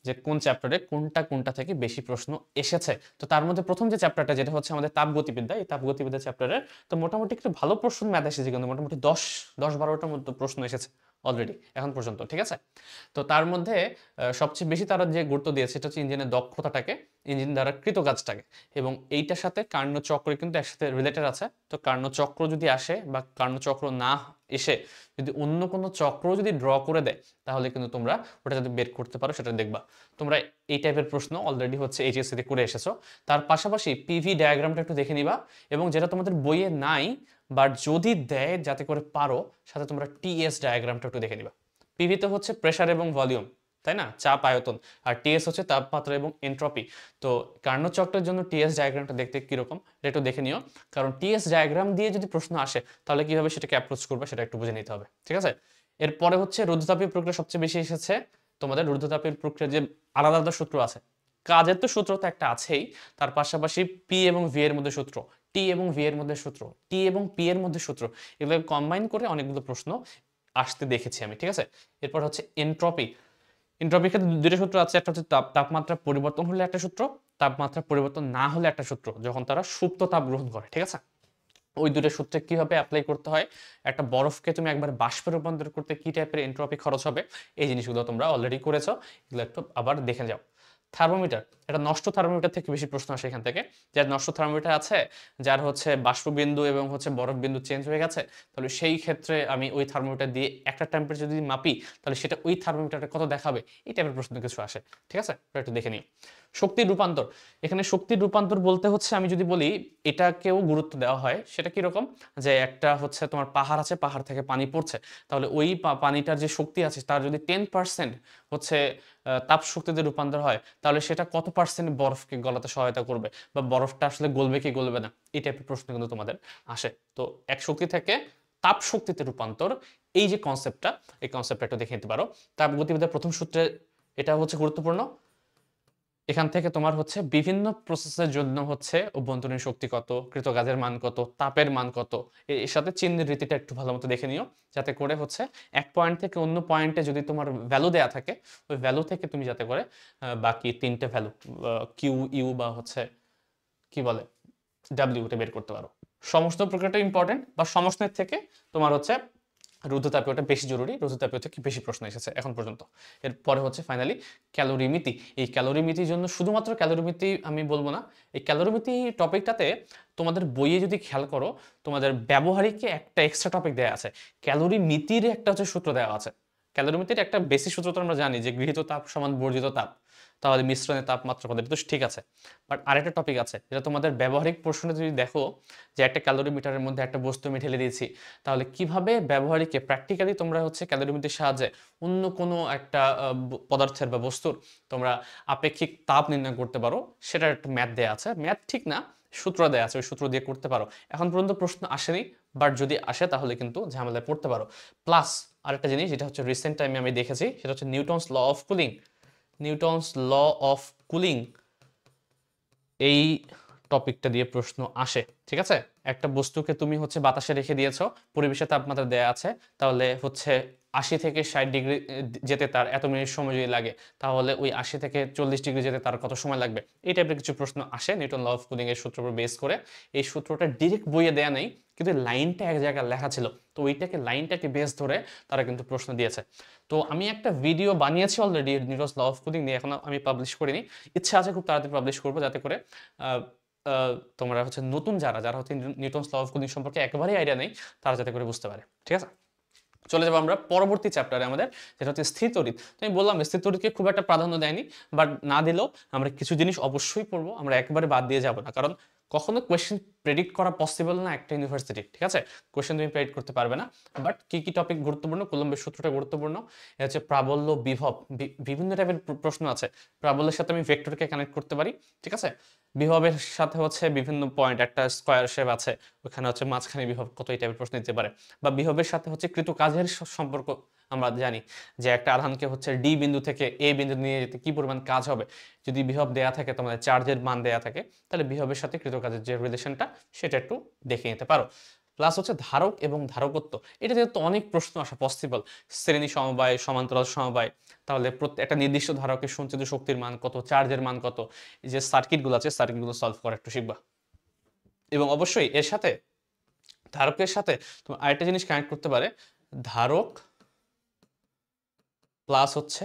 যে কোন চ্যাপ্টারে কোনটা কোনটা থেকে বেশি প্রশ্ন এসেছে। তো তার মধ্যে প্রথম যে চ্যাপ্টারটা, যেটা হচ্ছে আমাদের তাপগতিবিদ্যা, এই তাপগতিবিদ্যা চ্যাপ্টারের তো মোটামুটি একটু ভালো প্রশ্ন ম্যাথ এসেছে, কিন্তু মোটামুটি 10-12টার মতো প্রশ্ন এসেছে অলরেডি এখন পর্যন্ত, ঠিক আছে। তো তার মধ্যে সবচেয়ে বেশি তারা যে গুরুত্ব দিয়েছে সেটা হচ্ছে ইঞ্জিনের দক্ষতাটাকে, ইঞ্জিন দ্বারা কৃত কাজটাকে, এবং এইটার সাথে কার্ণচক্র কিন্তু একসাথে রিলেটেড আছে। তো কার্ণচক্র যদি আসে বা কার্ণচক্র না এসে যদি অন্য কোনো চক্র যদি ড্র করে দেয়, তাহলে কিন্তু তোমরা ওটা যদি বের করতে পারো সেটা দেখবা। তোমরা এই টাইপের প্রশ্ন অলরেডি হচ্ছে এইচএসসি তে করে এসেছো। তার পাশাপাশি পিভি ডায়াগ্রামটা একটু দেখে নিবা, এবং যেটা তোমাদের বইয়ে নাই বাট যদি দেয় যাতে করে পারো, সাথে তোমরা টিএস ডায়াগ্রামটা একটু দেখে নিবা। পিভিতে হচ্ছে প্রেসার এবং ভলিউম, তাই না, চাপ আয়তন, আর টিএস হচ্ছে তাপমাত্রা এবং এন্ট্রপি। তো কার্ণচক্রের জন্য টিএস ডায়াগ্রামটা দেখতে কিরকম এটা একটু দেখে নিও, কারণ টিএস ডায়াগ্রাম দিয়ে যদি প্রশ্ন আসে তাহলে কিভাবে সেটাকে অ্যাপ্রোচ করবে সেটা একটু বুঝে নিতে হবে, ঠিক আছে। এরপরে হচ্ছে রুদ্ধতাপীয় প্রক্রিয়া সবচেয়ে বেশি এসেছে। তোমাদের রুদ্ধতাপীয় প্রক্রিয়ার যে আলাদা আলাদা সূত্র আছে, কাজের তো সূত্র তো একটা আছেই, তার পাশাপাশি পি এবং ভি এর মধ্যে সূত্র, টি এবং ভি এর মধ্যে সূত্র, টি এবং পি এর মধ্যে সূত্র, এগুলো কম্বাইন করে অনেকগুলো প্রশ্ন আসতে দেখেছি আমি, ঠিক আছে। এরপর হচ্ছে এন্ট্রপি। এন্ট্রপির ক্ষেত্রে দুটো সূত্র আছে, একটা হচ্ছে তাপমাত্রা পরিবর্তন হলে একটা সূত্র, তাপমাত্রা পরিবর্তন না হলে একটা সূত্র, যখন তারা সুপ্ত তাপ গ্রহণ করে, ঠিক আছে। ওই দুটো সূত্রে কিভাবে অ্যাপ্লাই করতে হয়, একটা বরফকে তুমি একবার বাষ্পে রূপান্তর করতে কি টাইপের এন্ট্রপি খরচ হবে, এই জিনিসগুলো তোমরা অলরেডি করেছো, এগুলো একটু আবার দেখে যাও। থার্মোমিটার, এটা নষ্ট থার্মোমিটার থেকে বেশি প্রশ্ন আসে এখান থেকে। যার নষ্ট থার্মোমিটার আছে, যার হচ্ছে বাষ্পবিন্দু এবং হচ্ছে বরফ বিন্দু চেঞ্জ হয়ে গেছে, তাহলে সেই ক্ষেত্রে আমি ওই থার্মোমিটার দিয়ে একটা টেম্পারেচার যদি মাপি, তাহলে সেটা ওই থার্মোমিটারে কত দেখাবে, এই টাইপের প্রশ্ন কিছু আসে। ঠিক আছে, একটু দেখে নিই। শক্তির রূপান্তর, এখানে শক্তির রূপান্তর বলতে হচ্ছে আমি যদি বলি এটাকেও গুরুত্ব দেওয়া হয়, সেটা কিরকম, যে একটা হচ্ছে তোমার পাহাড় আছে, পাহাড় থেকে পানি পড়ছে, তাহলে ওই পানিটার যে শক্তি আছে তার যদি 10% হচ্ছে তাপ শক্তিতে রূপান্তর হয়, তাহলে সেটা কত পার্সেন্ট বরফকে গলাতে সহায়তা করবে, বা বরফটা আসলে গলবে কি গলবে না, এই টাইপের প্রশ্ন কিন্তু তোমাদের আসে। তো এক শক্তি থেকে তাপ শক্তিতে রূপান্তর, এই যে কনসেপ্টটা, এই কনসেপ্টটা একটু দেখে নিতে পারো। তাপ গতিবিদ্যার প্রথম সূত্রে এটা হচ্ছে গুরুত্বপূর্ণ। এখান থেকে তোমার হচ্ছে বিভিন্ন প্রসেসের জন্য হচ্ছে অভ্যন্তরীণ শক্তি কত, কৃতকাজের মান কত, তাপের মান কত, এর সাথে চিহ্নের রীতিটা একটু ভালো মতো দেখে নিও, যাতে করে হচ্ছে এক পয়েন্ট থেকে অন্য পয়েন্টে যদি তোমার ভ্যালু দেয়া থাকে, ওই ভ্যালু থেকে তুমি যাতে করে বাকি তিনটে ভ্যালু কিউ ইউ বা হচ্ছে কি বলে ডাব্লিউটা বের করতে পারো। সমস্ত প্রক্রিয়াটা ইম্পর্টেন্ট, বা সমস্তের থেকে তোমার হচ্ছে রুদ্ধতাপীয়টা বেশি জরুরি, রুদ্ধতাপীয় থেকে বেশি প্রশ্ন এসেছে এখন পর্যন্ত। এরপরে হচ্ছে ফাইনালি ক্যালোরিমিতি। এই ক্যালোরিমিতির জন্য শুধুমাত্র ক্যালোরিমিতি আমি বলবো না, এই ক্যালোরিমিতি টপিকটাতে তোমাদের বইয়ে যদি খেয়াল করো, তোমাদের ব্যবহারিকে একটা এক্সট্রা টপিক দেওয়া আছে, ক্যালোরিমিতির একটা হচ্ছে সূত্র দেওয়া আছে। ক্যালোরিমিতির একটা বেসিক সূত্র তো আমরা জানি যে গৃহীত তাপ সমান বর্জিত তাপ, তাহলে মিশ্রণের তাপমাত্রা কত, এটা তো ঠিক আছে। বাট আরেকটা টপিক আছে যেটা তোমাদের ব্যবহারিক প্রশ্নে যদি দেখো, যে একটা ক্যালোরিমিটারের মধ্যে একটা বস্তু আমি ঢেলে দিয়েছি, তাহলে কিভাবে ব্যবহারিকে প্র্যাকটিক্যালি তোমরা হচ্ছে ক্যালোরিমিটারের সাহায্যে অন্য কোনো একটা পদার্থের বা বস্তুর তোমরা আপেক্ষিক তাপ নির্ণয় করতে পারো, সেটার একটা ম্যাথ দেওয়া আছে। ম্যাথ ঠিক না, সূত্র দেওয়া আছে, ওই সূত্র দিয়ে করতে পারো। এখন পর্যন্ত প্রশ্ন আসেনি, বাট যদি আসে তাহলে কিন্তু ঝামেলায় পড়তে পারো। প্লাস আরেকটা জিনিস যেটা হচ্ছে রিসেন্ট টাইমে আমি দেখেছি, সেটা হচ্ছে Newton's law of cooling. Newton's law of cooling, এই টপিকটা দিয়ে প্রশ্ন আসে। ঠিক আছে, একটা বস্তুকে তুমি হচ্ছে বাতাসে রেখে দিয়েছো, পরিবেশের তাপমাত্রা দেয়া আছে, তাহলে হচ্ছে 80 থেকে 60 ডিগ্রি যেতে তার এত মিনিট সময় যদি লাগে, তাহলে ওই 80 থেকে 40 ডিগ্রি যেতে তার কত সময় লাগবে, এই টাইপের কিছু প্রশ্ন আসে নিউটন ল অফ কুলিং এর সূত্রের উপর বেস করে। এই সূত্রটা ডিরেক্ট বইয়ে দেয়া নেই, কিন্তু লাইনটা এক জায়গায় লেখা ছিল, তো ওইটাকে লাইনটাকে বেস ধরে তারা কিন্তু প্রশ্ন দিয়েছে। তো আমি একটা ভিডিও বানিয়েছি already Newton's law of cooling নিয়ে, এখন আমি পাবলিশ করিনি, ইচ্ছা আছে খুব তাড়াতাড়ি পাবলিশ করবো, যাতে করে তোমরা হচ্ছে নতুন যারা যারা হচ্ছে নিউটনস ল অফ কুলিং সম্পর্কে একেবারেই আইডিয়া নেই, তারা যাতে করে বুঝতে পারে। ঠিক আছে, চলে যাবো আমরা পরবর্তী চ্যাপ্টারে আমাদের, যেটা হচ্ছে স্থির তড়িৎ। তো আমি বললাম স্থির তড়িৎকে খুব একটা প্রাধান্য দেয়নি, বাট না দিলেও আমরা কিছু জিনিস অবশ্যই পড়বো, আমরা একবারে বাদ দিয়ে যাব না, কারণ কখনো কোয়েশ্চেন প্রেডিক্ট করা পসিবল না একটা ইউনিভার্সিটি। ঠিক আছে, কোয়েশ্চেন তুমি প্রেডিক্ট করতে পারবে না, বাট কি কি টপিক গুরুত্বপূর্ণ, কুলম্বের সূত্রটা গুরুত্বপূর্ণ, এটা হচ্ছে প্রাবল্য বিভব, বিভিন্ন টাইপের প্রশ্ন আছে। প্রাবল্যের সাথে আমি ভেক্টরকে কানেক্ট করতে পারি। ঠিক আছে, বিভবের সাথে হচ্ছে বিভিন্ন পয়েন্ট, একটা স্কোয়ার শেপ আছে, ওখানে হচ্ছে মাঝখানে বিভব কত, এই টাইপের প্রশ্ন দিতে পারে। বা বিভবের সাথে হচ্ছে কৃতকাজের সম্পর্ক, আমরা জানি যে একটা আধানকে হচ্ছে ডি বিন্দু থেকে এ বিন্দু নিয়ে যেতে কি পরিমাণ কাজ হবে, যদি বিভব দেয়া থাকে, তোমাদের চার্জের মান দেয়া থাকে, তাহলে বিভবের সাথে কৃতকাজের যে রিলেশনটা সেটা একটু দেখে নিতে পারো। প্লাস হচ্ছে ধারক এবং ধারকত্ব, এটা যেহেতু অনেক প্রশ্ন আসা পসিবল, শ্রেণী সমবায়, সমান্তরাল সমবায়, তাহলে একটা নির্দিষ্ট ধারকের সঞ্চিত শক্তির মান কত, চার্জের মান কত, এই যে সার্কিটগুলো আছে, সার্কিটগুলো সলভ করা একটু শিখবা। এবং অবশ্যই এর সাথে, ধারকের সাথে তুমি আরেকটা জিনিস কানেক্ট করতে পারে, ধারক প্লাস হচ্ছে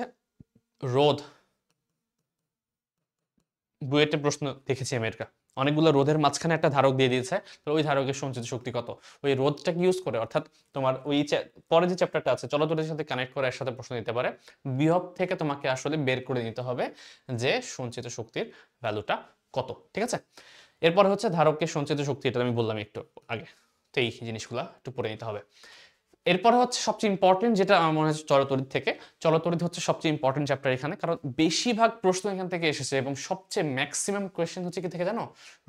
রোধ। বুয়েটে প্রশ্ন দেখেছি আমি, এটা অনেকগুলো রোধের মাঝখানে একটা ধারক দিয়ে দিয়েছে, তো ওই ধারকের সঞ্চিত শক্তি কত, ওই রোধটাকে ইউজ করে, অর্থাৎ তোমার ওই পরে যে চ্যাপ্টারটা আছে চলতরিতের সাথে কানেক্ট করে একসাথে প্রশ্ন দিতে পারে। বিভব থেকে তোমাকে আসলে বের করে নিতে হবে যে সঞ্চিত শক্তির ভ্যালুটা কত। ঠিক আছে, এরপরে হচ্ছে ধারকের সঞ্চিত শক্তি, এটা আমি বললাম একটু আগে, তো এই জিনিসগুলো একটু পড়ে নিতে হবে। এরপরে হচ্ছে সবচেয়ে ইম্পর্টেন্ট যেটা আমার মনে হচ্ছে চলতরিৎ থেকে, চলতরিৎ হচ্ছে সবচেয়ে ইম্পর্টেন্ট চ্যাপ্টার এখানে, কারণ বেশিরভাগ প্রশ্ন এখান থেকে এসেছে, এবং সবচেয়ে ম্যাক্সিমাম কোয়েশ্চেন হচ্ছে কি থেকে জানো,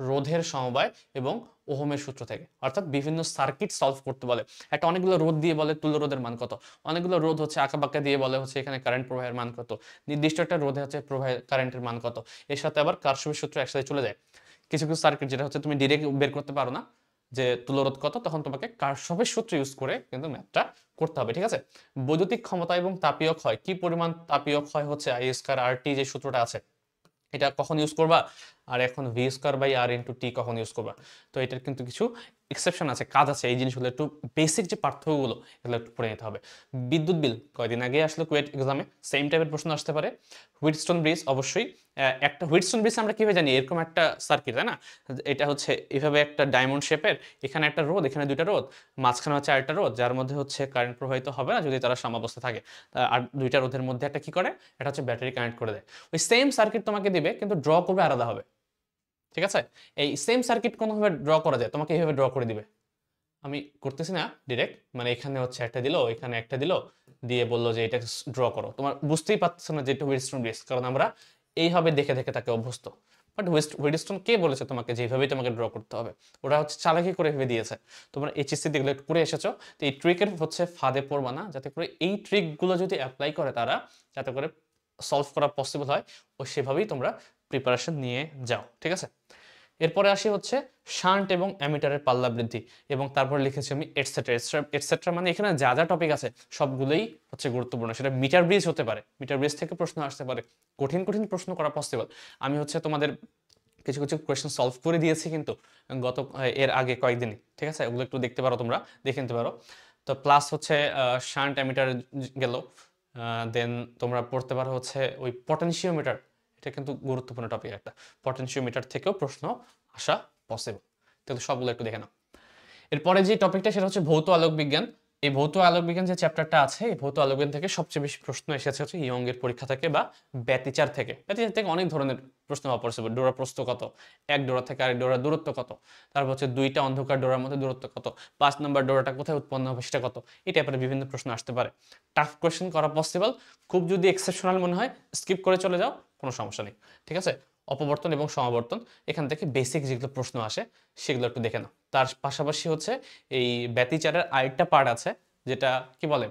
রোধের সমবায় এবং ওহমের সূত্র থেকে, অর্থাৎ বিভিন্ন সার্কিট সলভ করতে বলে। একটা অনেকগুলো রোধ দিয়ে বলে তুল্য রোধের মান কত, অনেকগুলো রোধ হচ্ছে আঁকাবাঁকা দিয়ে বলে হচ্ছে এখানে কারেন্ট প্রবাহের মান কত, নির্দিষ্ট একটা রোধে হচ্ছে প্রবাহের কারেন্টের মান কত, এর সাথে আবার কারশফের সূত্র একসাথে চলে যায়। কিছু কিছু সার্কিট যেটা হচ্ছে তুমি ডিরেক্ট বের করতে পারো না যে তুল্যরোধ কত, তখন তোমাকে কারশফের সূত্র ইউজ করে কিন্তু ম্যাথটা করতে হবে। ঠিক আছে, বৈদ্যুতিক ক্ষমতা এবং তাপীয় ক্ষয়, কি পরিমাণ তাপীয় ক্ষয় হচ্ছে আই স্কয়ার আর টি যে সূত্রটা আছে, এটা কখন ইউজ করবা, আর এখন V square by R into T কখন ইউজ করবা, তো এটার কিন্তু কিছু এক্সেপশন আছে, কাজ আছে, এই জিনিসগুলো একটু বেসিক যে পার্থক্যগুলো এগুলো একটু পড়ে নিতে হবে। বিদ্যুৎ বিল কয়দিন আগে আসলে কুয়েট এক্সামে সেম টাইপের প্রশ্ন আসতে পারে। হুইটস্টোন ব্রিজ অবশ্যই একটা হুইটস্টোন ব্রিজ আমরা কিভাবে জানি এরকম একটা সার্কিট, তাই না? এটা হচ্ছে এভাবে একটা ডায়মন্ড শেপের, এখানে একটা রোদ, এখানে দুইটা রোদ, মাঝখানে হচ্ছে আরেকটা রোদ, যার মধ্যে হচ্ছে কারেন্ট প্রবাহিত হবে না যদি তারা সাম্যাবস্থা থাকে। আর দুইটা রোদের মধ্যে একটা কি করে, এটা হচ্ছে ব্যাটারি কানেক্ট করে দেয়। ওই সেম সার্কিট তোমাকে দিবে কিন্তু ড্র করবে আলাদা হবে, ঠিক আছে? এই সেম সার্কিট কোনোভাবে ড্র করা যায়, তোমাকে এইভাবে ড্র করে দিবে। আমি করতেছি না ডিরেক্ট, মানে এখানে হচ্ছে একটা দিল, এখানে একটা দিল, দিয়ে বললো যে এটা ড্র করো। তোমার বুঝতেই পারছো না যে এটা হুইটস্টোন ব্রিজ, কারণ আমরা এইভাবে দেখে দেখে তাকে অভ্যস্ত। বাট হুইটস্টোন কে বলেছে তোমাকে যেভাবেই তোমাকে ড্র করতে হবে? ওরা হচ্ছে চালাকি করে ভেবে দিয়েছে। তোমরা এইচএসসি দিকে একটু করে এসেছো, তো এই ট্রিকের হচ্ছে ফাঁদে পড়বা না, যাতে করে এই ট্রিকগুলো যদি অ্যাপ্লাই করে তারা, যাতে করে সলভ করা পসিবল হয়, ও সেভাবেই তোমরা প্রিপারেশন নিয়ে যাও, ঠিক আছে? এরপরে আসি হচ্ছে শান্ট এবং অ্যামিটারের পাল্লা বৃদ্ধি, এবং তারপর লিখেছি আমি এটসেট্রা। এটসেট্রা মানে এখানে যা যা টপিক আছে সবগুলোই হচ্ছে গুরুত্বপূর্ণ। সেটা মিটার ব্রিজ হতে পারে, মিটার ব্রিজ থেকে প্রশ্ন আসতে পারে, কঠিন কঠিন প্রশ্ন করা পসিবল। আমি হচ্ছে তোমাদের কিছু কিছু কোয়েশ্চেন সলভ করে দিয়েছি কিন্তু গত এর আগে কয়েকদিনই, ঠিক আছে? ওগুলো একটু দেখতে পারো, তোমরা দেখে নিতে পারো। তো প্লাস হচ্ছে শান্ট অ্যামিটার গেল, দেন তোমরা পড়তে পারো হচ্ছে ওই পটেনশিওমিটার। এটা কিন্তু গুরুত্বপূর্ণ টপিক একটা, পটেনশিওমিটার থেকেও প্রশ্ন আসা পসিবল। তাহলে সবগুলো একটু দেখে নাও। এরপরে যে টপিকটা সেটা হচ্ছে ভৌত আলোক বিজ্ঞান। এই ভৌত আলোক বিজ্ঞান যে চ্যাপ্টারটা আছে, এই ভৌত আলোক বিজ্ঞান থেকে সবচেয়ে বেশি প্রশ্ন এসেছে হচ্ছে ইয়ং এর পরীক্ষা থেকে বা ব্যতিচার থেকে। ব্যতিচার থেকে অনেক ধরনের প্রশ্ন হওয়া পসিবল। ডোরা প্রস্থ কত, এক ডোরা থেকে আরেক ডোরা দূরত্ব কত, তারপর হচ্ছে দুইটা অন্ধকার ডোরার মধ্যে দূরত্ব কত, 5 নম্বর ডোরাটা কোথায় উৎপন্ন হবে সেটা কত, এই টাইপের বিভিন্ন প্রশ্ন আসতে পারে। টাফ কোয়েশ্চেন করা পসিবল। খুব যদি এক্সেপশনাল মনে হয় স্কিপ করে চলে যাও, কোনো সমস্যা নেই, ঠিক আছে? অপবর্তন এবং সমাবর্তন, এখান থেকে বেসিক যেগুলো প্রশ্ন আসে সেগুলো একটু দেখে নাও। তার পাশাপাশি হচ্ছে এই ব্যতিচারের আরেকটা পার্ট আছে, যেটা কি বলে,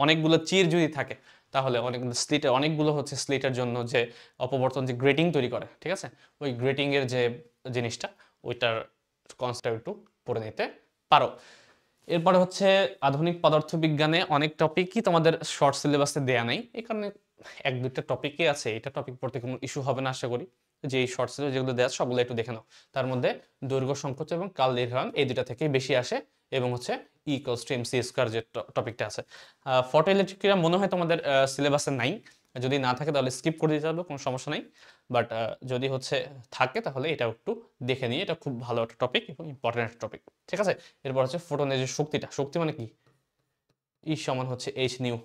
অনেকগুলো চির যদি থাকে তাহলে অনেকগুলো স্লিটের, অনেকগুলো হচ্ছে স্লিটের জন্য যে অপবর্তন যে গ্রেটিং তৈরি করে, ঠিক আছে? ওই গ্রেটিং এর যে জিনিসটা, ওইটার কনসেপ্ট একটু পড়ে নিতে পারো। এরপরে হচ্ছে আধুনিক পদার্থবিজ্ঞানে অনেক টপিকই তোমাদের শর্ট সিলেবাসে দেয়া নাই, এই কারণে এক দুইটা টপিকই আছে। এটা টপিক পড়তে কোনো ইস্যু হবে না আশা করি। যে এই শর্ট সিলেবাস যেগুলো দেওয়া আছে সবগুলো একটু দেখে নাও। তার মধ্যে দৈর্ঘ্য সংকোচ এবং কাল নির্ধারণ, এই দুটা থেকেই বেশি আসে, এবং হচ্ছে ইকুয়ালস টু এমসি স্কয়ার যে টপিকটা আছে। ফটো ইলেকট্রিক মনে হয় তোমাদের সিলেবাসে নাই, যদি না থাকে তাহলে স্কিপ করে দিতে হবে, কোনো সমস্যা নেই। বাট যদি হচ্ছে থাকে তাহলে এটা একটু দেখে নিয়ে, এটা খুব ভালো একটা টপিক এবং ইম্পর্টেন্ট একটা টপিক, ঠিক আছে? এরপর হচ্ছে ফোটনের যে শক্তিটা, শক্তি মানে কি, ই সমান হচ্ছে এইচ নিউ,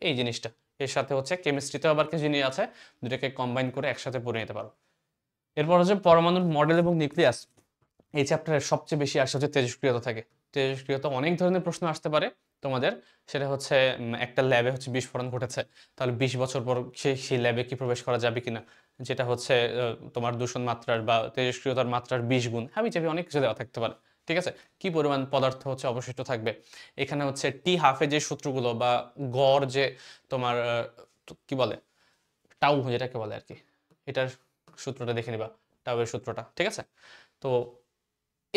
এই জিনিসটা। এর সাথে হচ্ছে কেমিস্ট্রিতেও আবার কিছু জিনিস আছে, দুটাকে কম্বাইন করে একসাথে পড়ে নিতে পারো। এরপর হচ্ছে পরমাণুর মডেল এবং নিউক্লিয়াস। এই চ্যাপ্টারের সবচেয়ে বেশি আসে হচ্ছে তেজস্ক্রিয়তা থাকে। তেজস্ক্রিয়তা অনেক ধরনের প্রশ্ন আসতে পারে তোমাদের। সেটা হচ্ছে একটা ল্যাবে হচ্ছে বিস্ফোরণ ঘটেছে, তাহলে 20 বছর পর সেই ল্যাবে কি প্রবেশ করা যাবে কিনা, যেটা হচ্ছে তোমার দূষণ মাত্রার বা তেজস্ক্রিয়তার মাত্রার 20 গুণ, হাবি যাবি অনেক কিছু দেওয়া থাকতে পারে, ঠিক আছে? কি পরিমাণ পদার্থ হচ্ছে অবশিষ্ট থাকবে, এখানে হচ্ছে টি হাফে যে সূত্রগুলো বা গড় যে তোমার কি বলে, টাউ যেটাকে বলে আর কি, এটার সূত্রটা দেখে নিবা, টাউয়ের সূত্রটা, ঠিক আছে? তো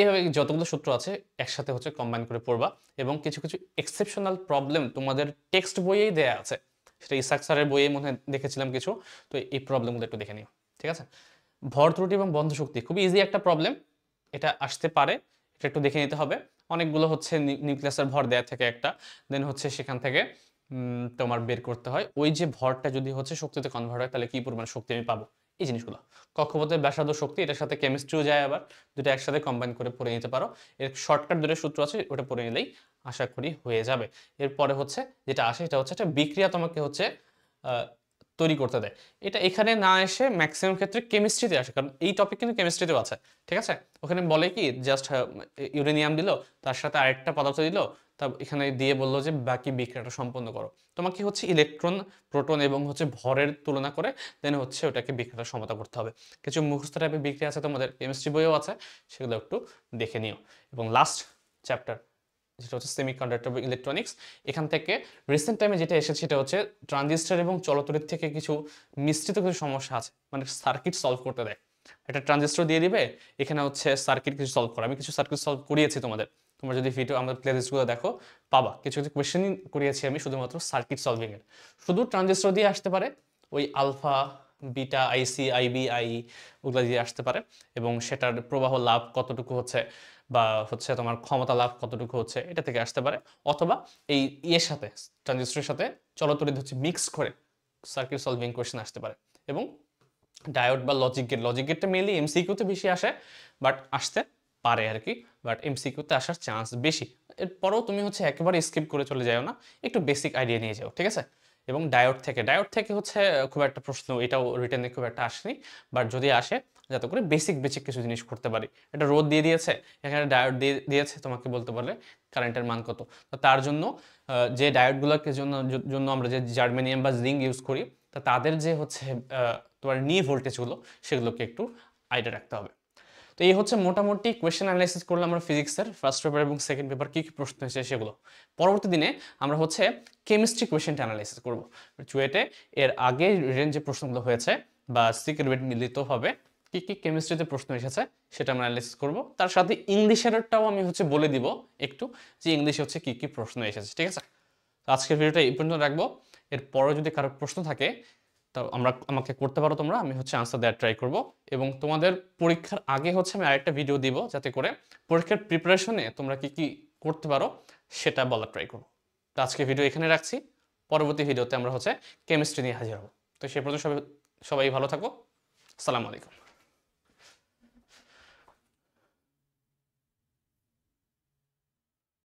এভাবে যতগুলো সূত্র আছে একসাথে হচ্ছে কম্বাইন করে পড়বা, এবং কিছু কিছু এক্সেপশনাল প্রবলেম তোমাদের টেক্সট বইয়েই দেয়া আছে, সেটা ইসাক স্যারের বইয়ে মনে হয় দেখেছিলাম কিছু। তো এই প্রবলেমগুলো একটু দেখে নিও, ঠিক আছে? ভর ত্রুটি এবং বন্ধ শক্তি খুবই ইজি একটা প্রবলেম, এটা আসতে পারে, এটা একটু দেখে নিতে হবে। অনেকগুলো হচ্ছে নিউক্লিয়াসের ভর দেয়া থাকে একটা, দেন হচ্ছে সেখান থেকে তোমার বের করতে হয় ওই যে ভরটা যদি হচ্ছে শক্তিতে কনভার্ট হয় তাহলে কি পরিমাণ শক্তি আমি পাবো, এই জিনিসগুলো। কক্ষপথের ব্যাসার্ধ শক্তি, এটার সাথে কেমিস্ট্রিও যায়, আবার দুটো একসাথে কম্বাইন করে পড়ে নিতে পারো। এর শর্টকাট দুটো সূত্র আছে, ওটা পড়ে নিলেই আশা করি হয়ে যাবে। এরপরে হচ্ছে যেটা আসে সেটা হচ্ছে একটা বিক্রিয়া তোমাকে হচ্ছে তৈরি করতে দেয়। এটা এখানে না এসে ম্যাক্সিমাম ক্ষেত্রে কেমিস্ট্রিতে আসে, কারণ এই টপিক কিন্তু কেমিস্ট্রিতেও আছে, ঠিক আছে? ওখানে বলে কি জাস্ট ইউরেনিয়াম দিল, তার সাথে আরেকটা পদার্থ দিল, তা এখানে দিয়ে বললো যে বাকি বিক্রিয়াটা সম্পন্ন করো। তোমাকে হচ্ছে ইলেকট্রন, প্রোটন এবং হচ্ছে ভরের তুলনা করে দেন হচ্ছে ওটাকে বিক্রিয়াটা সমতা করতে হবে। কিছু মুখস্থ টাইপের বিক্রিয়া আছে তোমাদের কেমিস্ট্রি বইও আছে, সেগুলো একটু দেখে নিও। এবং লাস্ট চ্যাপ্টার যেটা হচ্ছে সেমিকন্ডাক্টর বা ইলেকট্রনিক্স, এখান থেকে রিসেন্ট টাইমে যেটা এসেছে সেটা হচ্ছে ট্রানজিস্টর এবং চলতরিৎ থেকে কিছু মিশ্রিত কিছু সমস্যা আছে, মানে সার্কিট সলভ করতে দেয়। একটা ট্রানজিস্টর দিয়ে দিবে, এখানে হচ্ছে সার্কিট কিছু সলভ করা। আমি কিছু সার্কিট সলভ করিয়েছি তোমাদের, তোমরা যদি ভিডিও আমাদের প্লেলিস্টগুলো দেখো পাবা। কিছু কিছু কোয়েশ্চেনই করিয়েছি আমি শুধুমাত্র সার্কিট সলভিং এর। শুধু ট্রানজিস্টর দিয়ে আসতে পারে, ওই alpha beta IC IB I ওগুলো দিয়ে আসতে পারে, এবং সেটার প্রবাহ লাভ কতটুকু হচ্ছে বা হচ্ছে তোমার ক্ষমতা লাভ কতটুকু হচ্ছে এটা থেকে আসতে পারে, অথবা এই ইয়ের সাথে ট্রানজিস্টরের সাথে চলতরিৎ হচ্ছে মিক্স করে সার্কিট সলভিং কোয়েশ্চেন আসতে পারে। এবং ডায়োড বা লজিক গেটটা মেনলি এমসিকিউতে বেশি আসে, বাট আসতে পারে আর কি, বাট এমসিকিউতে আসার চান্স বেশি। এরপরেও তুমি হচ্ছে একেবারে স্কিপ করে চলে যাও না, একটু বেসিক আইডিয়া নিয়ে যাও, ঠিক আছে। এবং ডায়োড থেকে হচ্ছে খুব একটা প্রশ্ন এটাও রিটেনে খুব একটা আসেনি, বাট যদি আসে যাতে করে বেসিক বেসিক কিছু জিনিস করতে পারি। এটা রোদ দিয়ে দিয়েছে, এখানে ডায়োড দিয়ে দিয়েছে, তোমাকে বলতে পারলে কারেন্টের মান কত। তো তার জন্য যে ডায়োডগুলোকে জন্য আমরা যে জার্মেনিয়াম বা জিঙ্ক ইউজ করি, তা তাদের যে হচ্ছে তোমার নি ভোল্টেজগুলো সেগুলোকে একটু আইডিয়া রাখতে হবে। তো এই হচ্ছে মোটামুটি কোয়েশ্চেন অ্যানালাইসিস করলাম আমরা ফিজিক্সের ফার্স্ট পেপার এবং সেকেন্ড পেপার কী কী প্রশ্ন হয়েছে সেগুলো। পরবর্তী দিনে আমরা হচ্ছে কেমিস্ট্রি কোয়েশ্চেনটা অ্যানালাইসিস করবো চুয়েটে। এর আগে রেঞ্জ যে প্রশ্নগুলো হয়েছে বা সিক্রেট মিলিত হবে কী কী কেমিস্ট্রিতে প্রশ্ন এসেছে সেটা আমরা অ্যানালাইসিস করবো। তার সাথে ইংলিশেরটাও আমি হচ্ছে বলে দিব একটু, যে ইংলিশে হচ্ছে কী কী প্রশ্ন এসেছে, ঠিক আছে। তো আজকের ভিডিওটা এই পর্যন্ত রাখবো। এরপরে যদি কারো প্রশ্ন থাকে তো আমাকে করতে পারো তোমরা, আমি হচ্ছে আনসার দেওয়ার ট্রাই করব। এবং তোমাদের পরীক্ষার আগে হচ্ছে আমি আরেকটা ভিডিও দিব, যাতে করে পরীক্ষার প্রিপারেশনে তোমরা কি কি করতে পারো সেটা বলার ট্রাই করবো। তো আজকে ভিডিও এখানে রাখছি, পরবর্তী ভিডিওতে আমরা হচ্ছে কেমিস্ট্রি নিয়ে হাজির হব। তো সে পর্যন্ত সবাই ভালো থাকো। আসসালামু আলাইকুম।